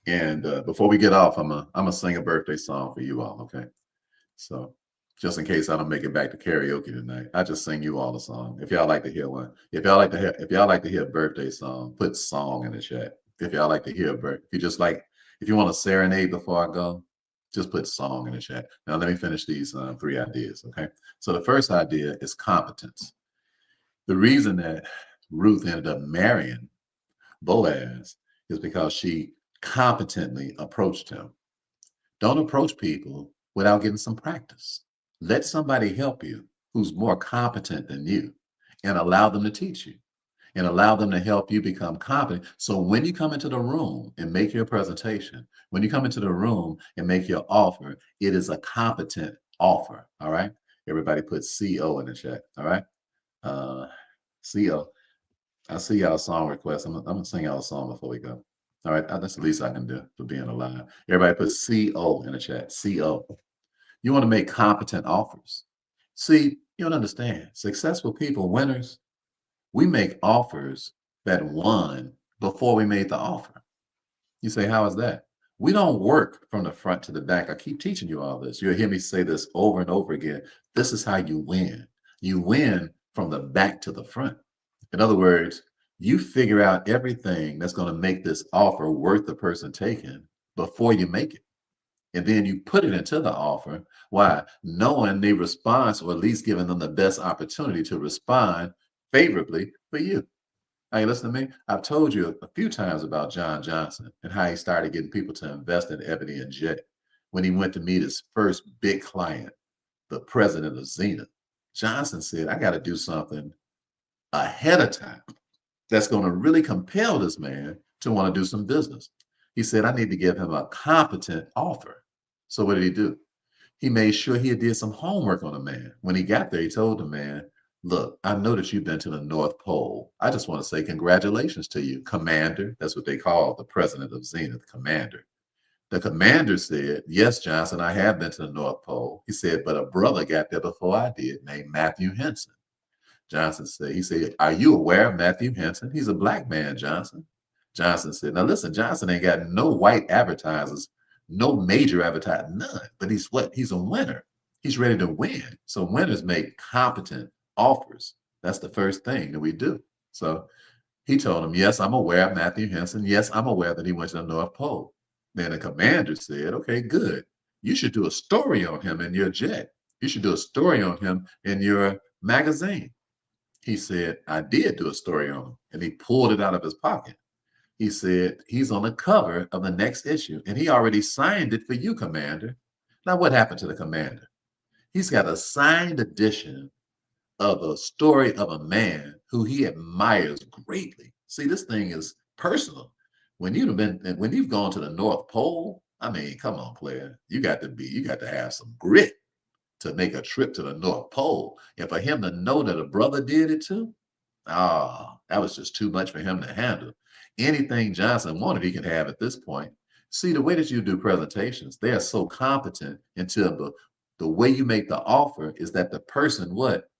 And before we get off, I'm gonna sing a birthday song for you all, okay? So just in case I don't make it back to karaoke tonight, I just sing you all a song. If y'all like to hear one, if y'all like to hear a birthday song, put song in the chat. If y'all like to hear if you want to serenade before I go, just put song in the chat. Now let me finish these three ideas, okay? So the first idea is competence. The reason that Ruth ended up marrying Boaz is because she competently approached him. Don't approach people without getting some practice. Let somebody help you who's more competent than you and allow them to teach you and allow them to help you become competent. So when you come into the room and make your presentation, when you come into the room and make your offer, it is a competent offer. All right. Everybody put CO in the chat. All right. CO. I see y'all song requests. I'm gonna sing y'all a song before we go. All right, that's the least I can do for being alive. Everybody put CO in the chat. CO. You want to make competent offers. See, you don't understand. Successful people, winners, we make offers that won before we made the offer. You say, how is that? We don't work from the front to the back. I keep teaching you all this. You'll hear me say this over and over again. This is how you win. You win from the back to the front. In other words, you figure out everything that's going to make this offer worth the person taking before you make it. And then you put it into the offer. Why? Knowing the response, or at least giving them the best opportunity to respond favorably for you. Hey, listen to me. I've told you a few times about John Johnson and how he started getting people to invest in Ebony and Jet when he went to meet his first big client, the president of Zenith. Johnson said, I got to do something ahead of time that's going to really compel this man to want to do some business. He said, I need to give him a competent offer. So what did he do? He made sure he did some homework on the man. When he got there, he told the man, look, I know that you've been to the North Pole. I just want to say congratulations to you, Commander. That's what they call the president of Zenith, Commander. The commander said, yes, Johnson, I have been to the North Pole. He said, but a brother got there before I did named Matthew Henson. Johnson said, he said, are you aware of Matthew Henson? He's a black man, Johnson. Johnson said, now listen, Johnson ain't got no white advertisers, no major advertising, none. But he's what? He's a winner. He's ready to win. So winners make competent offers. That's the first thing that we do. So he told him, yes, I'm aware of Matthew Henson. Yes, I'm aware that he went to the North Pole. Then the commander said, okay, good. You should do a story on him in your jet. You should do a story on him in your magazine. He said, I did do a story on him. And he pulled it out of his pocket. He said, he's on the cover of the next issue. And he already signed it for you, Commander. Now, what happened to the Commander? He's got a signed edition of a story of a man who he admires greatly. See, this thing is personal. When you've gone to the North Pole, I mean, come on, player. You got to have some grit to make a trip to the North Pole. And for him to know that a brother did it too, that was just too much for him to handle. Anything Johnson wanted, he can have at this point. See, the way that you do presentations, they are so competent until the way you make the offer is that the person what?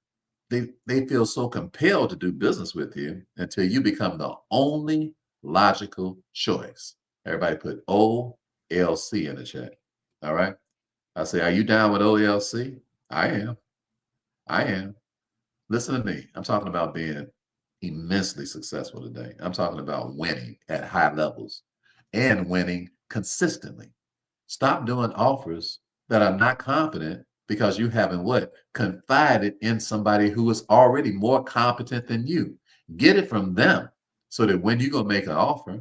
They feel so compelled to do business with you until you become the only logical choice. Everybody put OLC in the chat. All right. I say, are you down with OLC? I am. I am. Listen to me. I'm talking about being immensely successful today. I'm talking about winning at high levels and winning consistently. Stop doing offers that are not competent because you haven't what? Confided in somebody who is already more competent than you. Get it from them so that when you go make an offer,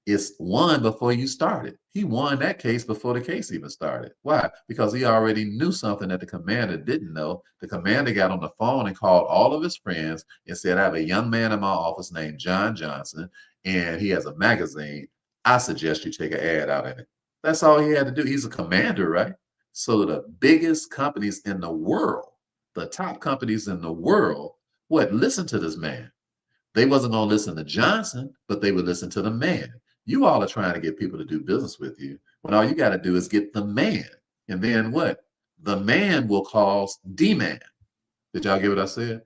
it's won before you started. He won that case before the case even started. Why? Because he already knew something that the commander didn't know. The commander got on the phone and called all of his friends and said, I have a young man in my office named John Johnson, and he has a magazine. I suggest you take an ad out in it. That's all he had to do. He's a commander, right? So the biggest companies in the world, the top companies in the world, what? Listen to this man. They wasn't going to listen to Johnson, but they would listen to the man. You all are trying to get people to do business with you when all you got to do is get the man. And then what? The man will cause demand. Did y'all get what I said?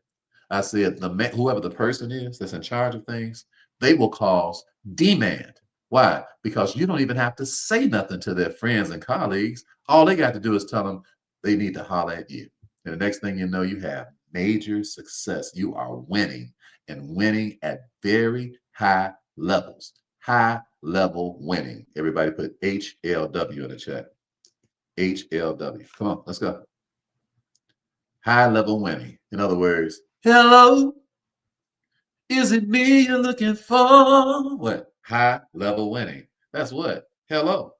I said the man, whoever the person is that's in charge of things, they will cause demand. Why? Because you don't even have to say nothing to their friends and colleagues. All they got to do is tell them they need to holler at you. And the next thing you know, you have major success. You are winning and winning at very high levels. High level winning. Everybody put HLW in the chat. HLW. Come on, let's go. High level winning. In other words, hello, is it me you're looking for? What? High level winning. That's what? Hello.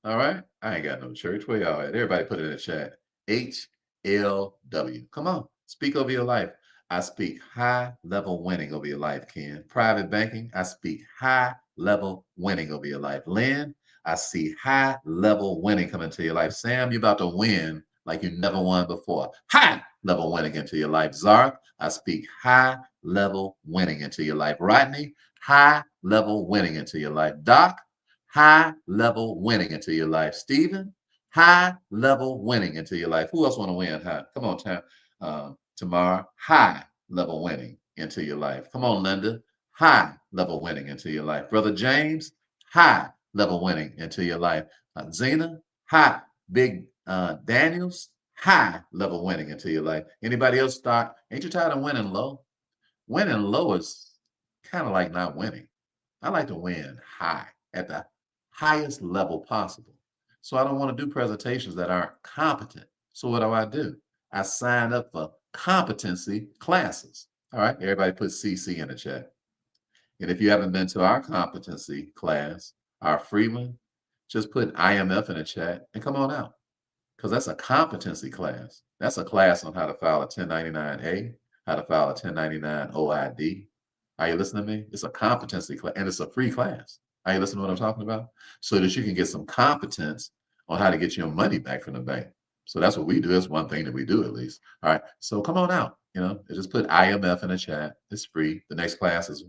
All right. I ain't got no church. Where y'all at? Everybody put it in the chat. HLW. Come on. Speak over your life. I speak high level winning over your life, Ken. Private banking, I speak high level winning over your life. Lynn, I see high level winning coming into your life. Sam, you're about to win like you never won before. High level winning into your life. Zark, I speak high level winning into your life. Rodney, high level winning into your life. Doc, high level winning into your life. Stephen, high level winning into your life. Who else want to win high? Come on, Tamara, high level winning into your life. Come on, Linda, high level winning into your life. Brother James, high level winning into your life. Zena, high. Big Daniels, high level winning into your life. Anybody else start? Ain't you tired of winning low? Winning low is kind of like not winning. I like to win high at the highest level possible. So I don't want to do presentations that aren't competent. So what do? I sign up for competency classes. All right, everybody put CC in the chat. And if you haven't been to our competency class, our free one, just put IMF in the chat and come on out. Because that's a competency class. That's a class on how to file a 1099-A, how to file a 1099 OID. Are you listening to me? It's a competency class, and it's a free class. Are you listening to what I'm talking about? So that you can get some competence on how to get your money back from the bank. So that's what we do. That's one thing that we do, at least. All right. So come on out. Just put IMF in the chat. It's free. The next class is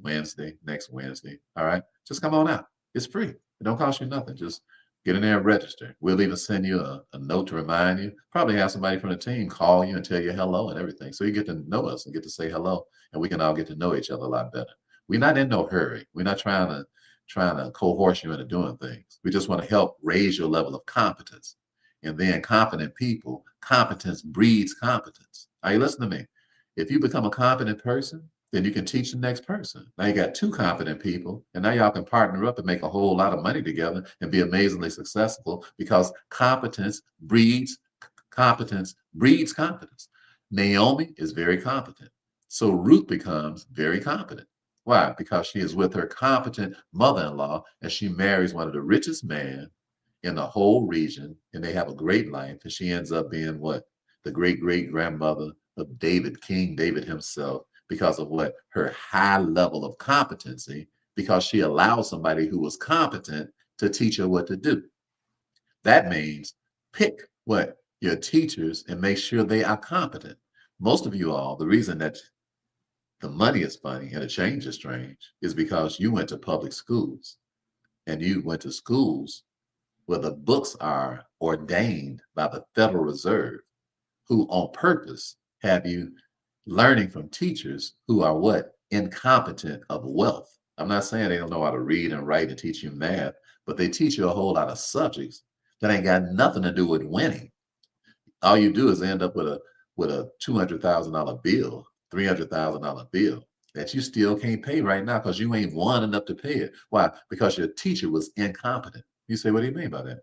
next Wednesday. All right. Just come on out. It's free. It don't cost you nothing. Just get in there and register. We'll even send you a note to remind you. Probably have somebody from the team call you and tell you hello and everything. So you get to know us and get to say hello, and we can all get to know each other a lot better. We're not in no hurry. We're not trying to coerce you into doing things. We just want to help raise your level of competence. And then competent people, competence breeds competence. Are you listening to me? If you become a competent person, then you can teach the next person. Now you got two competent people, and now y'all can partner up and make a whole lot of money together and be amazingly successful because competence breeds competence. Naomi is very competent. So Ruth becomes very competent. Why? Because she is with her competent mother-in-law, and she marries one of the richest men in the whole region, and they have a great life. And she ends up being what? The great great grandmother of David, King David himself, because of what? Her high level of competency, because she allowed somebody who was competent to teach her what to do. That means pick what? Your teachers and make sure they are competent. Most of you all, the reason that the money is funny and the change is strange is because you went to public schools, and you went to schools where the books are ordained by the Federal Reserve, who on purpose have you learning from teachers who are what? Incompetent of wealth. I'm not saying they don't know how to read and write and teach you math, but they teach you a whole lot of subjects that ain't got nothing to do with winning. All you do is end up with a $200,000 bill, $300,000 bill that you still can't pay right now because you ain't won enough to pay it. Why? Because your teacher was incompetent. You say, what do you mean by that?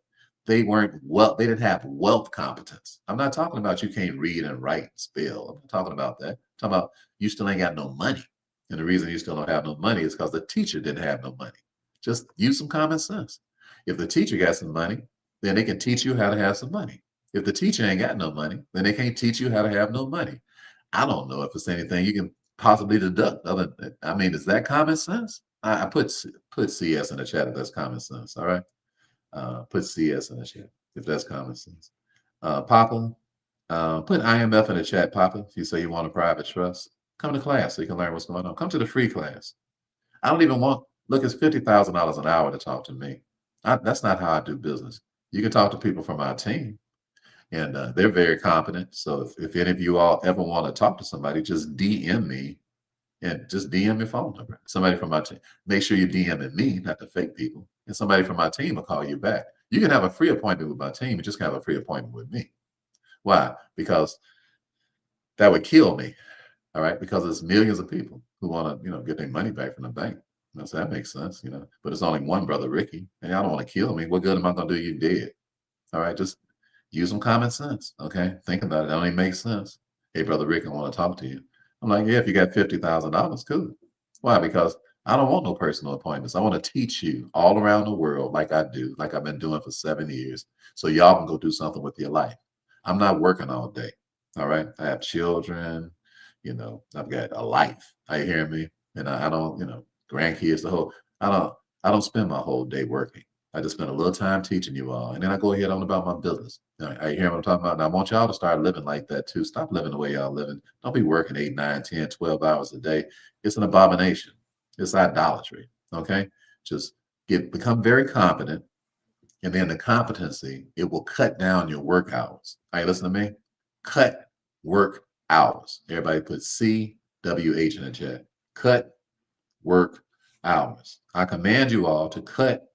They weren't well, they didn't have wealth competence. I'm not talking about you can't read and write and spell. I'm not talking about that. I'm talking about you still ain't got no money. And the reason you still don't have no money is because the teacher didn't have no money. Just use some common sense. If the teacher got some money, then they can teach you how to have some money. If the teacher ain't got no money, then they can't teach you how to have no money. I don't know if it's anything you can possibly deduct. Other than, I mean, is that common sense? I put CS in the chat if that's common sense. All right, put CS in the chat if that's common sense. Papa, put IMF in the chat, Papa. If you say you want a private trust, come to class so you can learn what's going on. Come to the free class. I don't even want. Look, it's $50,000 an hour to talk to me. That's not how I do business. You can talk to people from our team, and they're very competent. So if any of you all ever want to talk to somebody, just DM me and just DM your phone number. Somebody from my team. Make sure you're DMing me, not the fake people. And somebody from my team will call you back. You can have a free appointment with my team. You just can have a free appointment with me. Why? Because that would kill me. All right, because there's millions of people who want to, get their money back from the bank. So that makes sense, But it's only one brother, Ricky, and y'all don't want to kill me. What good am I gonna do? You dead. All right, just use some common sense. Okay, think about it. That don't even make sense. Hey, brother Rick, I want to talk to you. I'm like, yeah, if you got $50,000, cool. Why? Because I don't want no personal appointments. I want to teach you all around the world, like I do, like I've been doing for 7 years, so y'all can go do something with your life. I'm not working all day. All right, I have children. I've got a life. Are you hearing me? And I don't, grandkids. I don't. I don't spend my whole day working. I just spend a little time teaching you all, and then I go ahead on about my business. Are you hearing what I'm talking about? Now, I want y'all to start living like that too. Stop living the way y'all living. Don't be working 8, 9, 10, 12 hours a day. It's an abomination. It's idolatry. Okay? Just become very competent, and then the competency, it will cut down your work hours. All right, listen to me. Cut work hours. Everybody put CWH in the chat. Cut work hours. I command you all to cut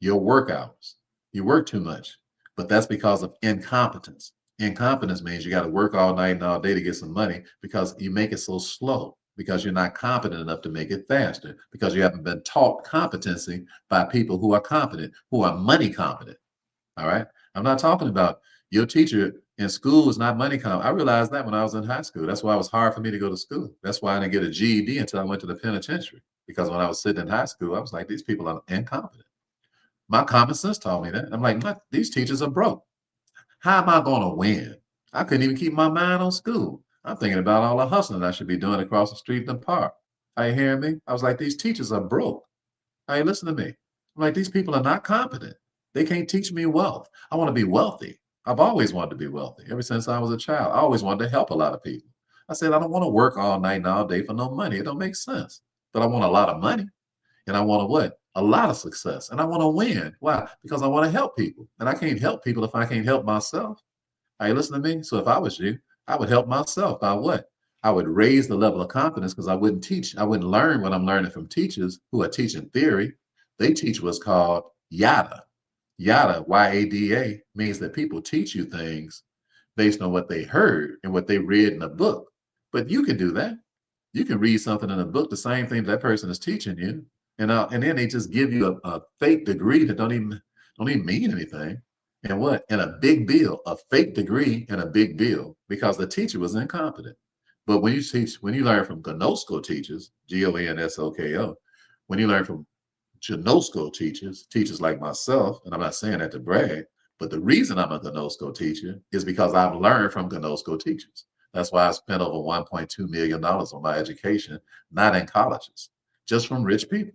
your work hours. You work too much, but that's because of incompetence. Incompetence means you got to work all night and all day to get some money because you make it so slow, because you're not competent enough to make it faster, because you haven't been taught competency by people who are competent, who are money competent. All right. I'm not talking about your teacher in school is not money competent. I realized that when I was in high school. That's why it was hard for me to go to school. That's why I didn't get a GED until I went to the penitentiary. Because when I was sitting in high school, I was like, these people are incompetent. My common sense taught me that. I'm like, these teachers are broke. How am I going to win? I couldn't even keep my mind on school. I'm thinking about all the hustling I should be doing across the street in the park. Are you hearing me? I was like, these teachers are broke. Hey, listen to me. I'm like, these people are not competent. They can't teach me wealth. I want to be wealthy. I've always wanted to be wealthy. Ever since I was a child, I always wanted to help a lot of people. I said, I don't want to work all night and all day for no money. It don't make sense. But I want a lot of money. And I want to what? A lot of success. And I want to win. Why? Because I want to help people. And I can't help people if I can't help myself. Are you listening to me? So if I was you, I would help myself by what? I would raise the level of confidence because I wouldn't teach. I wouldn't learn what I'm learning from teachers who are teaching theory. They teach what's called yada. Yada, YADA, means that people teach you things based on what they heard and what they read in a book. But you can do that. You can read something in a book, the same thing that person is teaching you, and then they just give you a fake degree that don't even mean anything. And what? And a big bill, a fake degree and a big bill because the teacher was incompetent. But when you learn from Gnosco teachers, GONSOKO, when you learn from Gnosco teachers like myself, and I'm not saying that to brag, but the reason I'm a Gnosco teacher is because I've learned from Gnosco teachers. That's why I spent over $1.2 million on my education, not in colleges, just from rich people.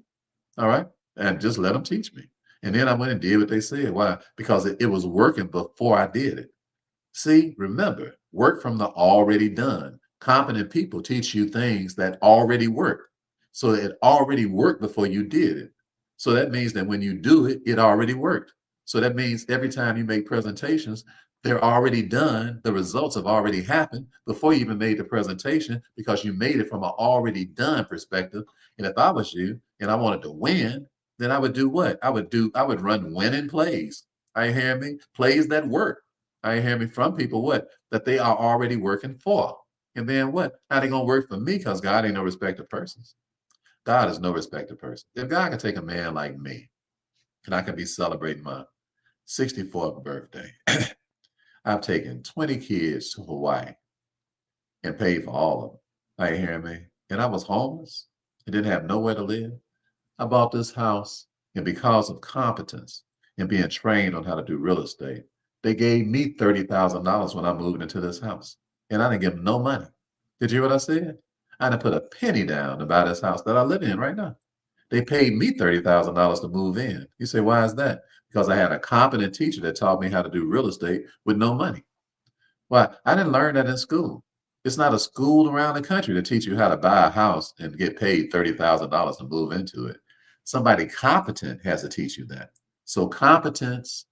All right. And just let them teach me. And then I went and did what they said. Why? Because it was working before I did it. See, remember, work from the already done. Competent people teach you things that already work. So it already worked before you did it. So that means that when you do it, it already worked. So that means every time you make presentations, they're already done. The results have already happened before you even made the presentation because you made it from an already done perspective. And if I was you and I wanted to win, then I would do what? I would run winning plays. I hear me? Plays that work. I hear me from people what? That they are already working for. And then what? How they gonna work for me? Because God ain't no respecter of persons. God is no respecter of persons. If God can take a man like me, and I can be celebrating my 64th birthday, I've taken 20 kids to Hawaii and paid for all of them. Are you hearing me? And I was homeless and didn't have nowhere to live. I bought this house, and because of competence and being trained on how to do real estate, they gave me $30,000 when I moved into this house. And I didn't give them no money. Did you hear what I said? I didn't put a penny down to buy this house that I live in right now. They paid me $30,000 to move in. You say, why is that? Because I had a competent teacher that taught me how to do real estate with no money. Why? I didn't learn that in school. It's not a school around the country to teach you how to buy a house and get paid $30,000 to move into it. Somebody competent has to teach you that. So competence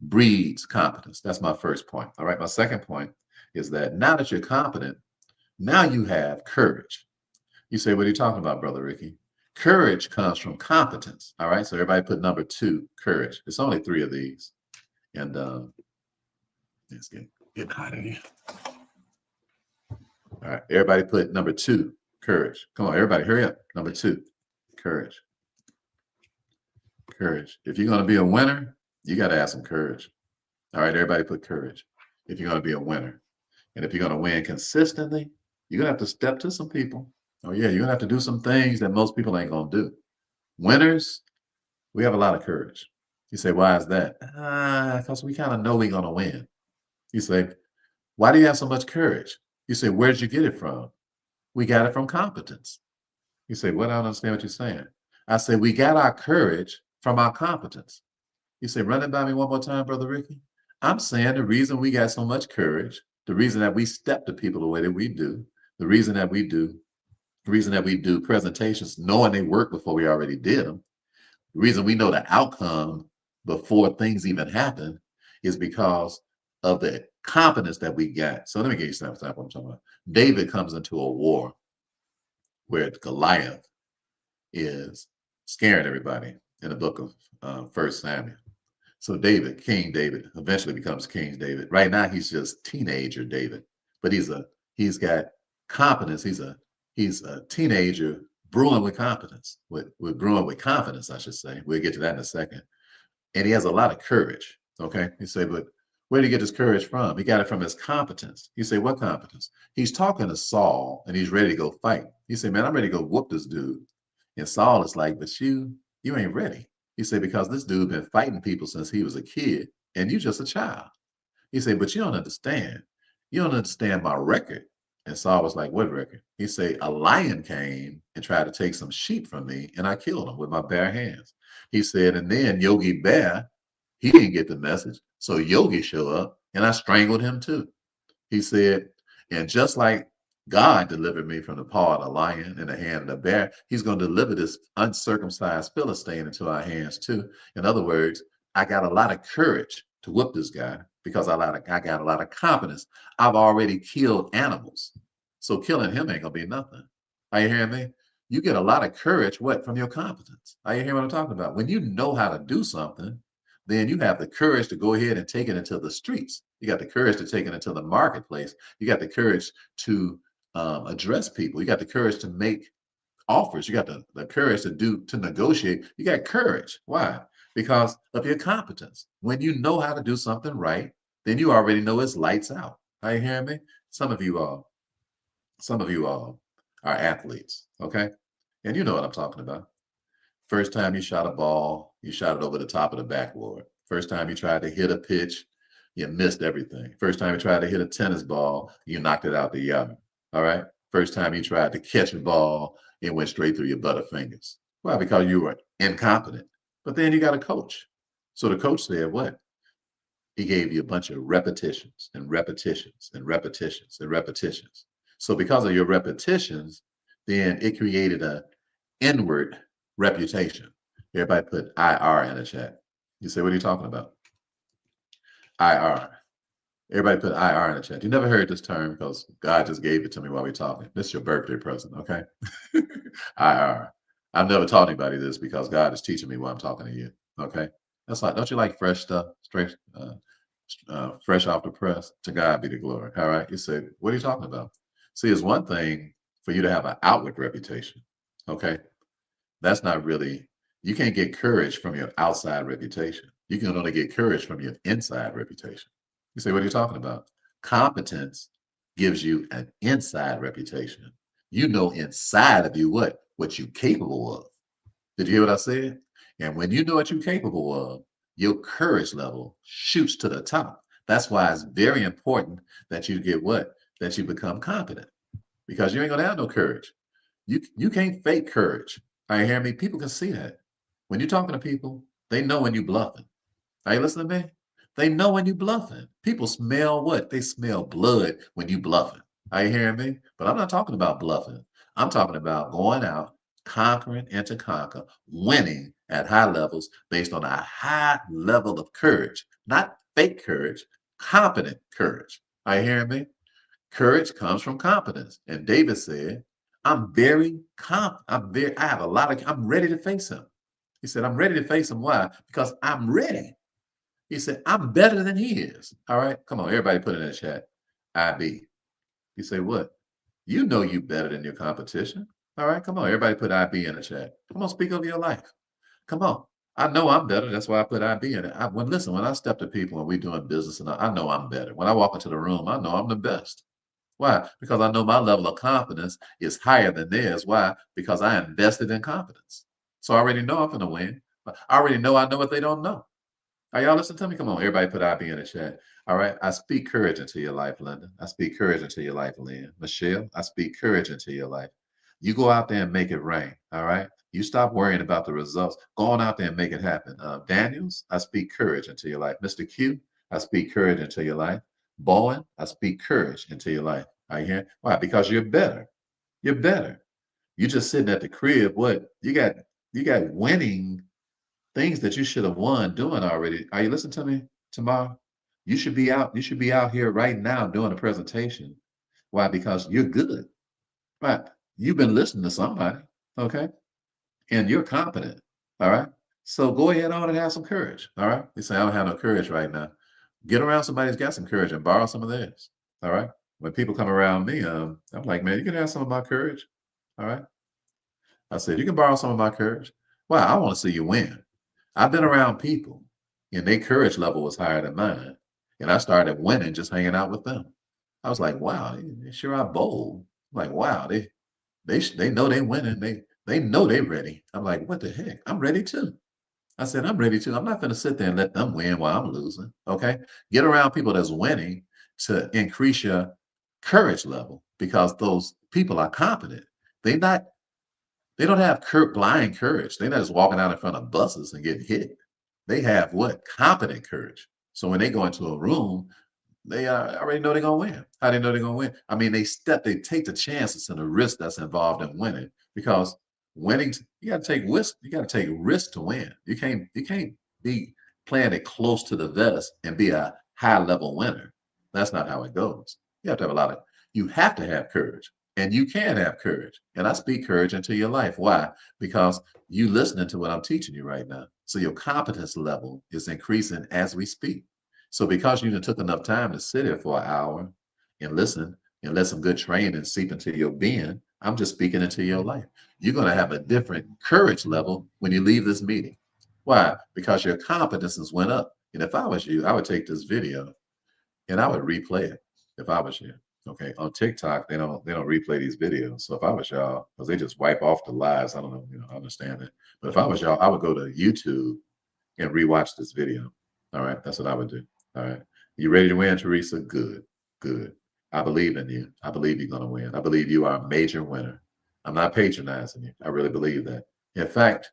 breeds competence. That's my first point. All right. My second point is that now that you're competent, now you have courage. You say, what are you talking about, Brother Ricky? Courage comes from competence. All right. So everybody put number 2, courage. It's only 3 of these. And let's get hot in here. All right, everybody put number 2, courage. Come on, everybody, hurry up. Number 2, courage. Courage. If you're going to be a winner, you got to have some courage. All right, everybody put courage. If you're going to be a winner. And if you're going to win consistently, you're going to have to step to some people. Oh, yeah, you're going to have to do some things that most people ain't going to do. Winners, we have a lot of courage. You say, why is that? Because we kind of know we're going to win. You say, why do you have so much courage? You say, where did you get it from? We got it from competence. You say, well, I don't understand what you're saying. I say, we got our courage from our competence. You say, run it by me one more time, Brother Ricky. I'm saying the reason we got so much courage, the reason that we step to people the way that we do, the reason that we do presentations knowing they work before we already did them, the reason we know the outcome before things even happen is because of the competence that we got. So let me give you some example I'm talking about. David comes into a war where Goliath is scaring everybody in the book of 1 Samuel. So David, King David, eventually becomes King David. Right now he's just teenager David, but he's got competence. He's a teenager brewing with competence, with brewing with confidence, I should say. We'll get to that in a second. And he has a lot of courage. Okay. You say, but where did he get his courage from? He got it from his competence. You say, what competence? He's talking to Saul and he's ready to go fight. You say, man, I'm ready to go whoop this dude. And Saul is like, but you ain't ready. He said, because this dude been fighting people since he was a kid and you just a child. He said, but you don't understand. You don't understand my record. And Saul was like, what record? He said, a lion came and tried to take some sheep from me and I killed him with my bare hands. He said, and then Yogi Bear, he didn't get the message. So Yogi showed up and I strangled him too. He said, and just like God delivered me from the paw of the lion and the hand of the bear, he's going to deliver this uncircumcised Philistine into our hands too. In other words, I got a lot of courage to whoop this guy because I got a lot of confidence. I've already killed animals. So killing him ain't going to be nothing. Are you hearing me? You get a lot of courage, what? From your competence. Are you hearing what I'm talking about? When you know how to do something, then you have the courage to go ahead and take it into the streets. You got the courage to take it into the marketplace. You got the courage to address people. You got the courage to make offers. You got the courage to negotiate. You got courage. Why? Because of your competence. When you know how to do something right, then you already know it's lights out. Are you hearing me? Some of you are. Some of you all are athletes, okay? And you know what I'm talking about. First time you shot a ball, you shot it over the top of the backboard. First time you tried to hit a pitch, you missed everything. First time you tried to hit a tennis ball, you knocked it out the yard. All right. First time you tried to catch a ball, it went straight through your butterfingers. Well, because you were incompetent. But then you got a coach. So the coach said, what? He gave you a bunch of repetitions and repetitions and repetitions and repetitions. So because of your repetitions, then it created a inward reputation. Everybody put IR in the chat. You say, what are you talking about? IR. Everybody put IR in the chat. You never heard this term because God just gave it to me while we're talking. This is your birthday present, okay? IR. I've never taught anybody this because God is teaching me while I'm talking to you, okay? That's like, don't you like fresh stuff, straight, fresh off the press? To God be the glory. All right. You say, what are you talking about? See, it's one thing for you to have an outward reputation, okay? That's not really, you can't get courage from your outside reputation. You can only get courage from your inside reputation. You say, what are you talking about? Competence gives you an inside reputation. You know inside of you what you're capable of. Did you hear what I said? And when you know what you're capable of, your courage level shoots to the top. That's why it's very important that you get what? That you become competent because you ain't gonna have no courage. You can't fake courage. Are you hearing me? People can see that. When you're talking to people, they know when you bluffing. Are you listening to me? They know when you bluffing. People smell what? They smell blood when you bluffing. Are you hearing me? But I'm not talking about bluffing. I'm talking about going out, conquering and to conquer, winning at high levels based on a high level of courage, not fake courage, competent courage. Are you hearing me? Courage comes from competence. And David said, I have a lot of, I'm ready to face him. He said, I'm ready to face him. Why? Because I'm ready. He said, I'm better than he is. All right. Come on, everybody put it in the chat. IB. You say, what? You know you better than your competition. All right. Come on, everybody put IB in the chat. Come on, speak over your life. Come on. I know I'm better. That's why I put IB in it. Listen, when I step to people and we doing business, and I know I'm better. When I walk into the room, I know I'm the best. Why? Because I know my level of confidence is higher than theirs. Why? Because I invested in confidence. So I already know I'm going to win. I already know I know what they don't know. Are y'all listening to me? Come on, everybody put IB in the chat. All right. I speak courage into your life, Linda. I speak courage into your life, Lynn. Michelle, I speak courage into your life. You go out there and make it rain. All right. You stop worrying about the results. Go on out there and make it happen. Daniels, I speak courage into your life. Mr. Q, I speak courage into your life. Bowen, I speak courage into your life. Are you hearing? Why? Because you're better. You're better. You just sitting at the crib. What? You got winning things that you should have won doing already. Are you listening to me tomorrow? You should be out here right now doing a presentation. Why? Because you're good. Right. You've been listening to somebody, okay? And you're competent. All right. So go ahead on and have some courage. All right. You say, I don't have no courage right now. Get around somebody who's got some courage and borrow some of theirs. All right. When people come around me, I'm like, man, you can have some of my courage. All right. I said, you can borrow some of my courage. Well, I want to see you win. I've been around people and their courage level was higher than mine. And I started winning just hanging out with them. I was like, wow, they sure are bold. Like, wow, they know they winning. They know they ready. I'm like, what the heck? I'm ready too. I said, I'm ready too. I'm not going to sit there and let them win while I'm losing. Okay. Get around people that's winning to increase your courage level because those people are competent. They not they don't have blind courage. They're not just walking out in front of buses and getting hit. They have what? Competent courage. So when they go into a room, they already know they're gonna win. How do they know they're gonna win? I mean, they take the chances and the risk that's involved in winning because winning, you gotta take risk, you gotta take risk to win. You can't be playing it close to the vest and be a high level winner. That's not how it goes. You have to have you have to have courage. And you can have courage. And I speak courage into your life. Why? Because you listening to what I'm teaching you right now. So your competence level is increasing as we speak. So because you took enough time to sit here for an hour and listen and let some good training seep into your being, I'm just speaking into your life. You're going to have a different courage level when you leave this meeting. Why? Because your competences went up. And if I was you, I would take this video and I would replay it if I was you. Okay, on TikTok, they don't replay these videos. So if I was y'all, because they just wipe off the lives, I don't know, I understand it. But if I was y'all, I would go to YouTube and rewatch this video. All right, that's what I would do. All right, you ready to win, Teresa? Good, good. I believe in you. I believe you're gonna win. I believe you are a major winner. I'm not patronizing you. I really believe that. In fact,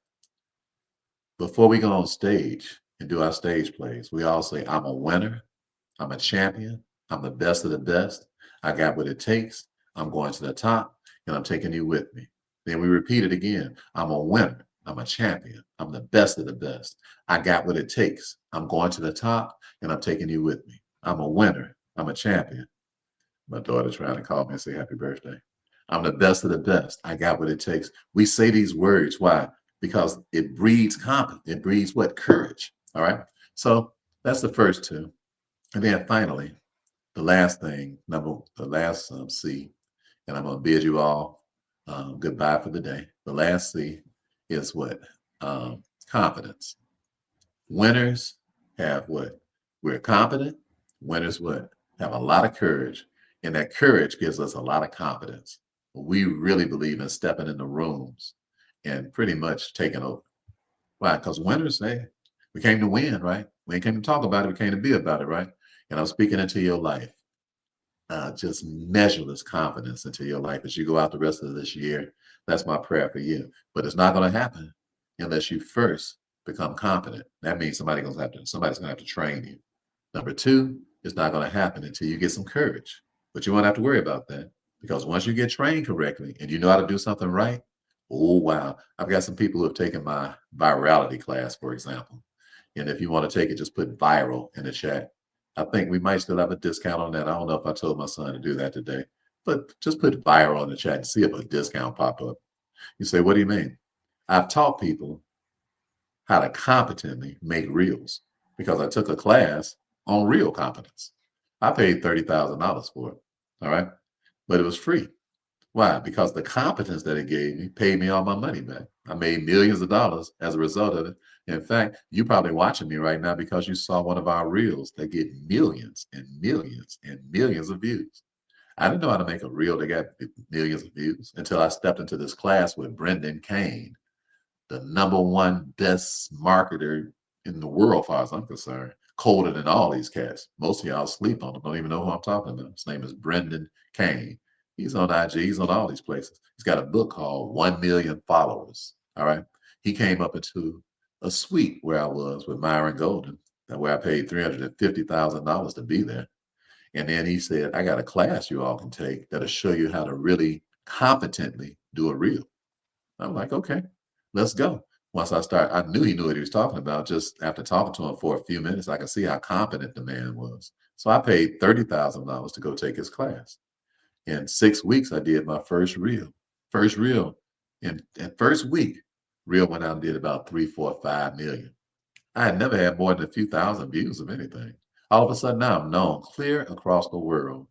before we go on stage and do our stage plays, we all say, I'm a winner. I'm a champion. I'm the best of the best. I got what it takes. I'm going to the top and I'm taking you with me. Then we repeat it again. I'm a winner. I'm a champion. I'm the best of the best. I got what it takes. I'm going to the top and I'm taking you with me. I'm a winner. I'm a champion. My daughter's trying to call me and say happy birthday. I'm the best of the best. I got what it takes. We say these words. Why? Because it breeds confidence. It breeds what? Courage. All right. So that's the first two. And then finally, the last thing, the last C, and I'm going to bid you all goodbye for the day. The last C is what? Confidence. Winners have what? We're confident. Winners what? Have a lot of courage. And that courage gives us a lot of confidence. We really believe in stepping in the rooms and pretty much taking over. Why? Because winners, hey, we came to win, right? We ain't came to talk about it. We came to be about it, right? And I'm speaking into your life. Just measureless confidence into your life as you go out the rest of this year. That's my prayer for you. But it's not going to happen unless you first become confident. That means somebody's gonna have to train you. Number two, it's not going to happen until you get some courage. But you won't have to worry about that because once you get trained correctly and you know how to do something right, oh wow. I've got some people who have taken my virality class, for example. And if you want to take it, just put viral in the chat. I think we might still have a discount on that. I don't know if I told my son to do that today, but just put viral in the chat and see if a discount pop up. You say, what do you mean? I've taught people how to competently make reels because I took a class on reel competence. I paid $30,000 for it. All right. But it was free. Why? Because the competence that it gave me paid me all my money back. I made millions of dollars as a result of it. In fact, you probably watching me right now because you saw one of our reels that get millions and millions and millions of views. I didn't know how to make a reel that got millions of views until I stepped into this class with Brendan Kane, the number one best marketer in the world, as far as I'm concerned, colder than all these cats. Most of y'all sleep on him, don't even know who I'm talking about. His name is Brendan Kane. He's on IG, he's on all these places. He's got a book called 1 Million Followers. All right. He came up into a suite where I was with Myron Golden, where I paid $350,000 to be there. And then he said, I got a class you all can take that'll show you how to really competently do a reel. I'm like, okay, let's go. Once I knew he knew what he was talking about. Just after talking to him for a few minutes, I could see how competent the man was. So I paid $30,000 to go take his class. In 6 weeks, I did my first reel. First reel. In first week, reel went out and did about 3, 4, 5 million. I had never had more than a few thousand views of anything. All of a sudden now I'm known clear across the world.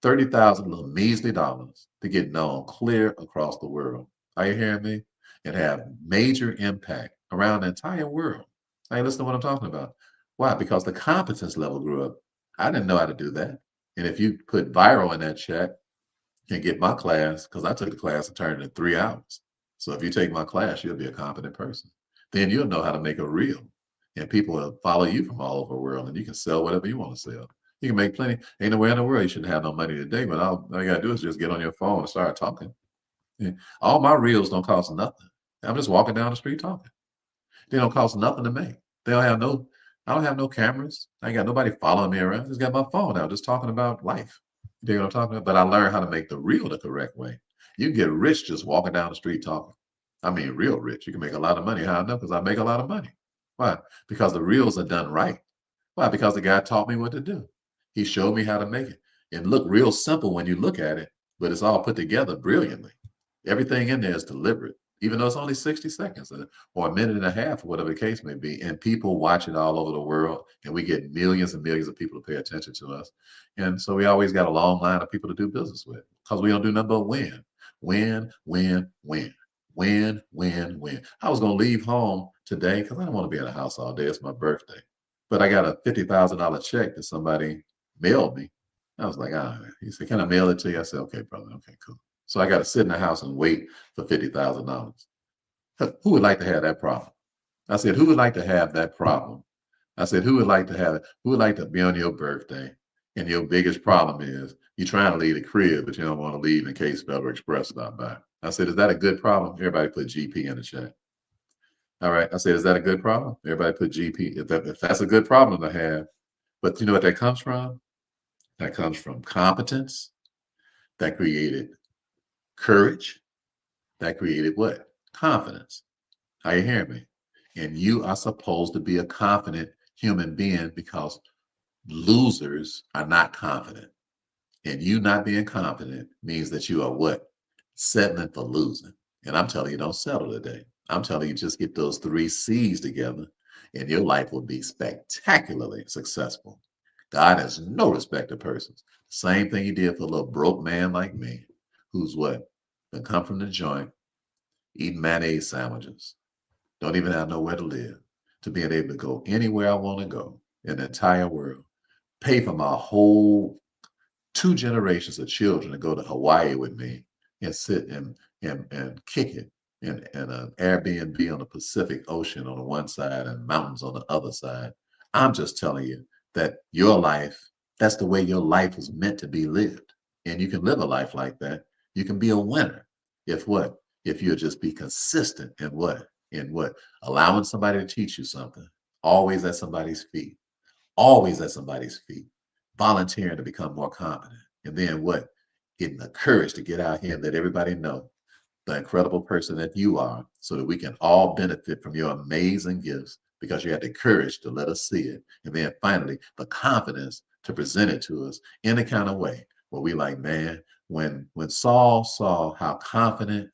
30,000 little measly dollars to get known clear across the world. Are you hearing me? And have major impact around the entire world. Hey, listen to what I'm talking about. Why? Because the competence level grew up. I didn't know how to do that. And if you put viral in that chat and get my class, because I took the class and turned it in 3 hours. So if you take my class, you'll be a competent person. Then you'll know how to make a reel. And people will follow you from all over the world and you can sell whatever you want to sell. You can make plenty. Ain't nowhere in the world you shouldn't have no money today, but all you gotta do is just get on your phone and start talking. Yeah. All my reels don't cost nothing. I'm just walking down the street talking. They don't cost nothing to make. They don't have no, I don't have no cameras. I ain't got nobody following me around. I just got my phone out, just talking about life. You know what I'm talking about? But I learned how to make the reel the correct way. You can get rich just walking down the street talking. I mean, real rich. You can make a lot of money. How I know? Because I make a lot of money. Why? Because the reels are done right. Why? Because the guy taught me what to do. He showed me how to make it. It looked real simple when you look at it, but it's all put together brilliantly. Everything in there is deliberate, even though it's only 60 seconds or a minute and a half, or whatever the case may be. And people watch it all over the world, and we get millions and millions of people to pay attention to us. And so we always got a long line of people to do business with because we don't do nothing but win, win, win, win. Win, win, win. I was going to leave home today because I don't want to be in the house all day. It's my birthday. But I got a $50,000 check that somebody mailed me. I was like, ah. He said, can I mail it to you? I said, okay, brother. Okay, cool. So I got to sit in the house and wait for $50,000. Who would like to have that problem? I said, who would like to have that problem? I said, who would like to have it? Who would like to be on your birthday? And your biggest problem is you're trying to leave the crib, but you don't want to leave in case Federal Express stop by. I said, is that a good problem? Everybody put GP in the chat. All right. I said, is that a good problem? Everybody put GP. If that's a good problem to have, but you know what that comes from? That comes from competence. That created courage. That created what? Confidence. Are you hearing me? And you are supposed to be a confident human being because losers are not confident. And you not being confident means that you are what? Settling for losing. And I'm telling you, don't settle today. I'm telling you, just get those 3 C's together and your life will be spectacularly successful. God has no respect to persons. Same thing he did for a little broke man like me, who's what? Been come from the joint, eating mayonnaise sandwiches, don't even have nowhere to live, to being able to go anywhere I want to go in the entire world, pay for my whole 2 generations of children to go to Hawaii with me and sit and kick it in an Airbnb on the Pacific Ocean on the one side and mountains on the other side. I'm just telling you that your life, that's the way your life was meant to be lived. And you can live a life like that. You can be a winner if what? If you'll just be consistent in what? In what? Allowing somebody to teach you something, always at somebody's feet, always at somebody's feet, volunteering to become more confident. And then what? Getting the courage to get out here and let everybody know the incredible person that you are so that we can all benefit from your amazing gifts because you had the courage to let us see it. And then finally, the confidence to present it to us in a kind of way where we like, man, when Saul saw how confident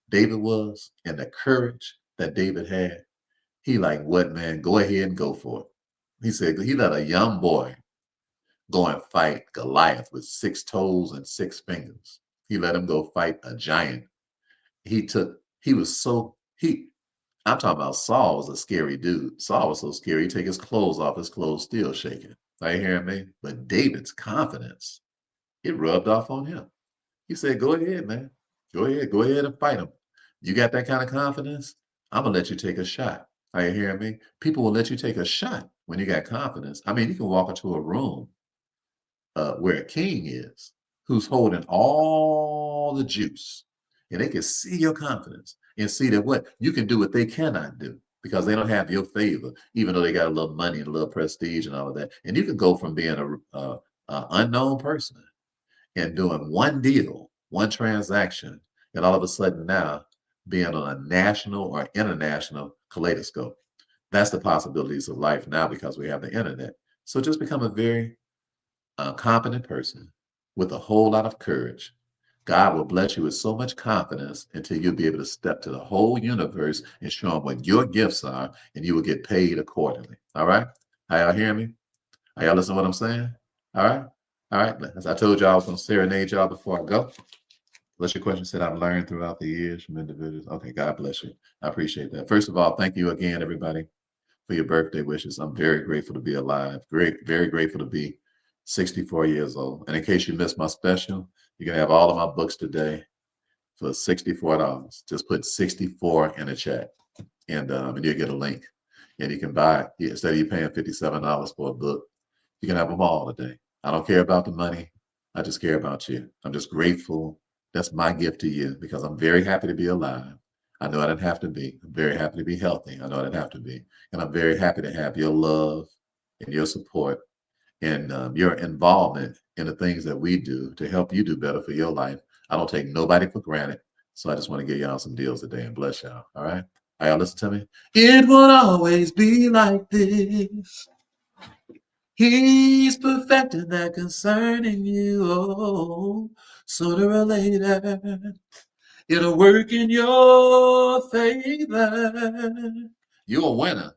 David was and the courage that David had, he like, what, man, go ahead and go for it. He said he let a young boy go and fight Goliath with 6 toes and 6 fingers. He let him go fight a giant. He was so, I'm talking about Saul was a scary dude. Saul was so scary, he'd take his clothes off, his clothes still shaking. Are you hearing me? But David's confidence, it rubbed off on him. He said, go ahead, man. Go ahead and fight him. You got that kind of confidence? I'm gonna let you take a shot. Are you hearing me? People will let you take a shot when you got confidence. I mean, you can walk into a room where a king is, who's holding all the juice, and they can see your confidence and see that what you can do what they cannot do because they don't have your favor, even though they got a little money and a little prestige and all of that. And you can go from being a unknown person and doing one deal, one transaction, and all of a sudden now being on a national or international kaleidoscope. That's the possibilities of life now because we have the internet. So just become a very competent person with a whole lot of courage. God will bless you with so much confidence until you'll be able to step to the whole universe and show them what your gifts are, and you will get paid accordingly. All right? Are y'all hearing me? Are y'all listening to what I'm saying? All right? All right. As I told y'all, I was going to serenade y'all before I go. What's your question? Said I've learned throughout the years from individuals. Okay, God bless you. I appreciate that. First of all, thank you again, everybody, for your birthday wishes. I'm very grateful to be alive. Great, very grateful to be 64 years old. And in case you missed my special, you can have all of my books today for $64. Just put 64 in the chat, and you'll get a link. And you can buy it. Instead of you paying $57 for a book, you can have them all today. I don't care about the money. I just care about you. I'm just grateful. That's my gift to you because I'm very happy to be alive. I know I didn't have to be. I'm very happy to be healthy. I know I didn't have to be. And I'm very happy to have your love and your support and your involvement in the things that we do to help you do better for your life. I don't take nobody for granted. So I just want to give y'all some deals today and bless y'all. All right. All right, listen to me. It won't always be like this. He's perfecting that concerning you. Oh, sooner or later, it'll work in your favor. You're a winner.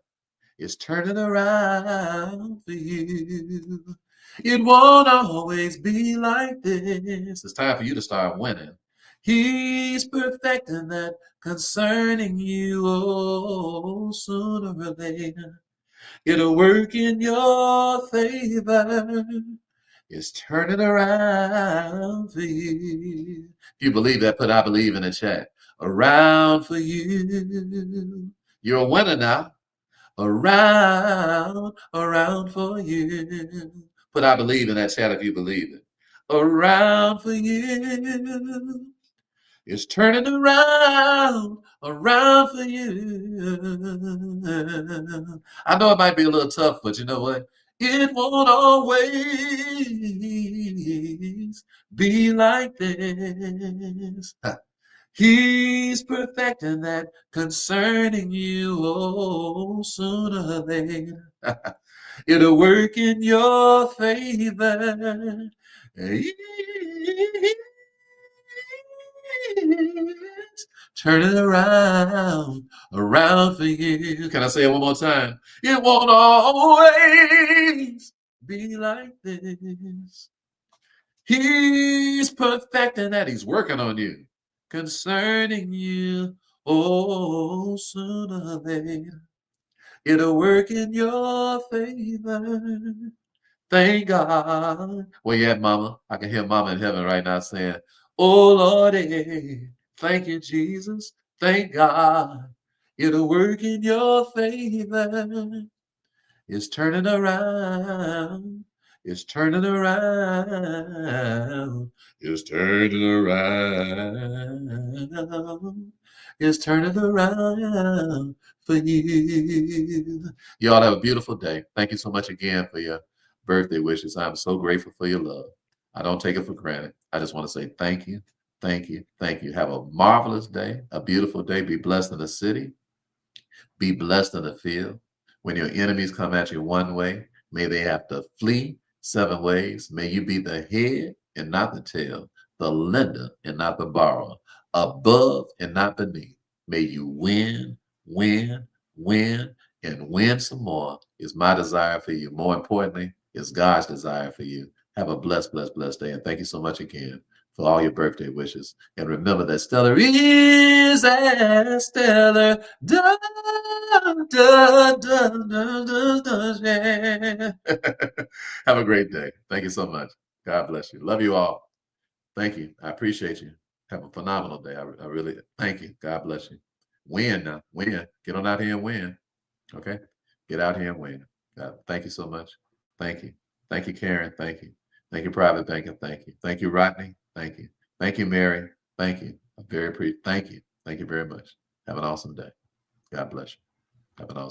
It's turning around for you. It won't always be like this. It's time for you to start winning. He's perfecting that concerning you. Oh, sooner or later, it'll work in your favor. is turning around for you. If you believe that, put I believe in the chat. Around for you. You're a winner now. Around for you. Put I believe in that chat if you believe it. Around for you. It's turning around for you. I know it might be a little tough, but you know what? It won't always be like this. He's perfecting that concerning you, oh, sooner or later. It'll work in your favor. Turn it around for you. Can I say it one more time? It won't always be like this. He's perfecting that. He's working on you. Concerning you, oh, sooner or later, it'll work in your favor. Thank God. Where you at, Mama? I can hear Mama in heaven right now saying, oh, Lordy, thank you, Jesus. Thank God. It'll work in your favor. It's turning around. It's turning around. It's turning around. It's turning around for you. You all have a beautiful day. Thank you so much again for your birthday wishes. I'm so grateful for your love. I don't take it for granted. I just want to say thank you, thank you, thank you. Have a marvelous day, a beautiful day. Be blessed in the city. Be blessed in the field. When your enemies come at you one way, may they have to flee 7 ways. May you be the head and not the tail, the lender and not the borrower, above and not beneath. May you win, win, win, and win some more is my desire for you. More importantly, is God's desire for you. Have a blessed, blessed, blessed day. And thank you so much again for all your birthday wishes. And remember that stellar is as stellar does. Yeah. Have a great day. Thank you so much. God bless you. Love you all. Thank you. I appreciate you. Have a phenomenal day. I really thank you. God bless you. Win now. Win. Get on out here and win. Okay? Get out here and win. God, thank you so much. Thank you. Thank you, Karen. Thank you. Thank you, Private Banking. Thank you. Thank you, Rodney. Thank you. Thank you, Mary. Thank you. I'm very appreciative. Thank you. Thank you very much. Have an awesome day. God bless you. Have an awesome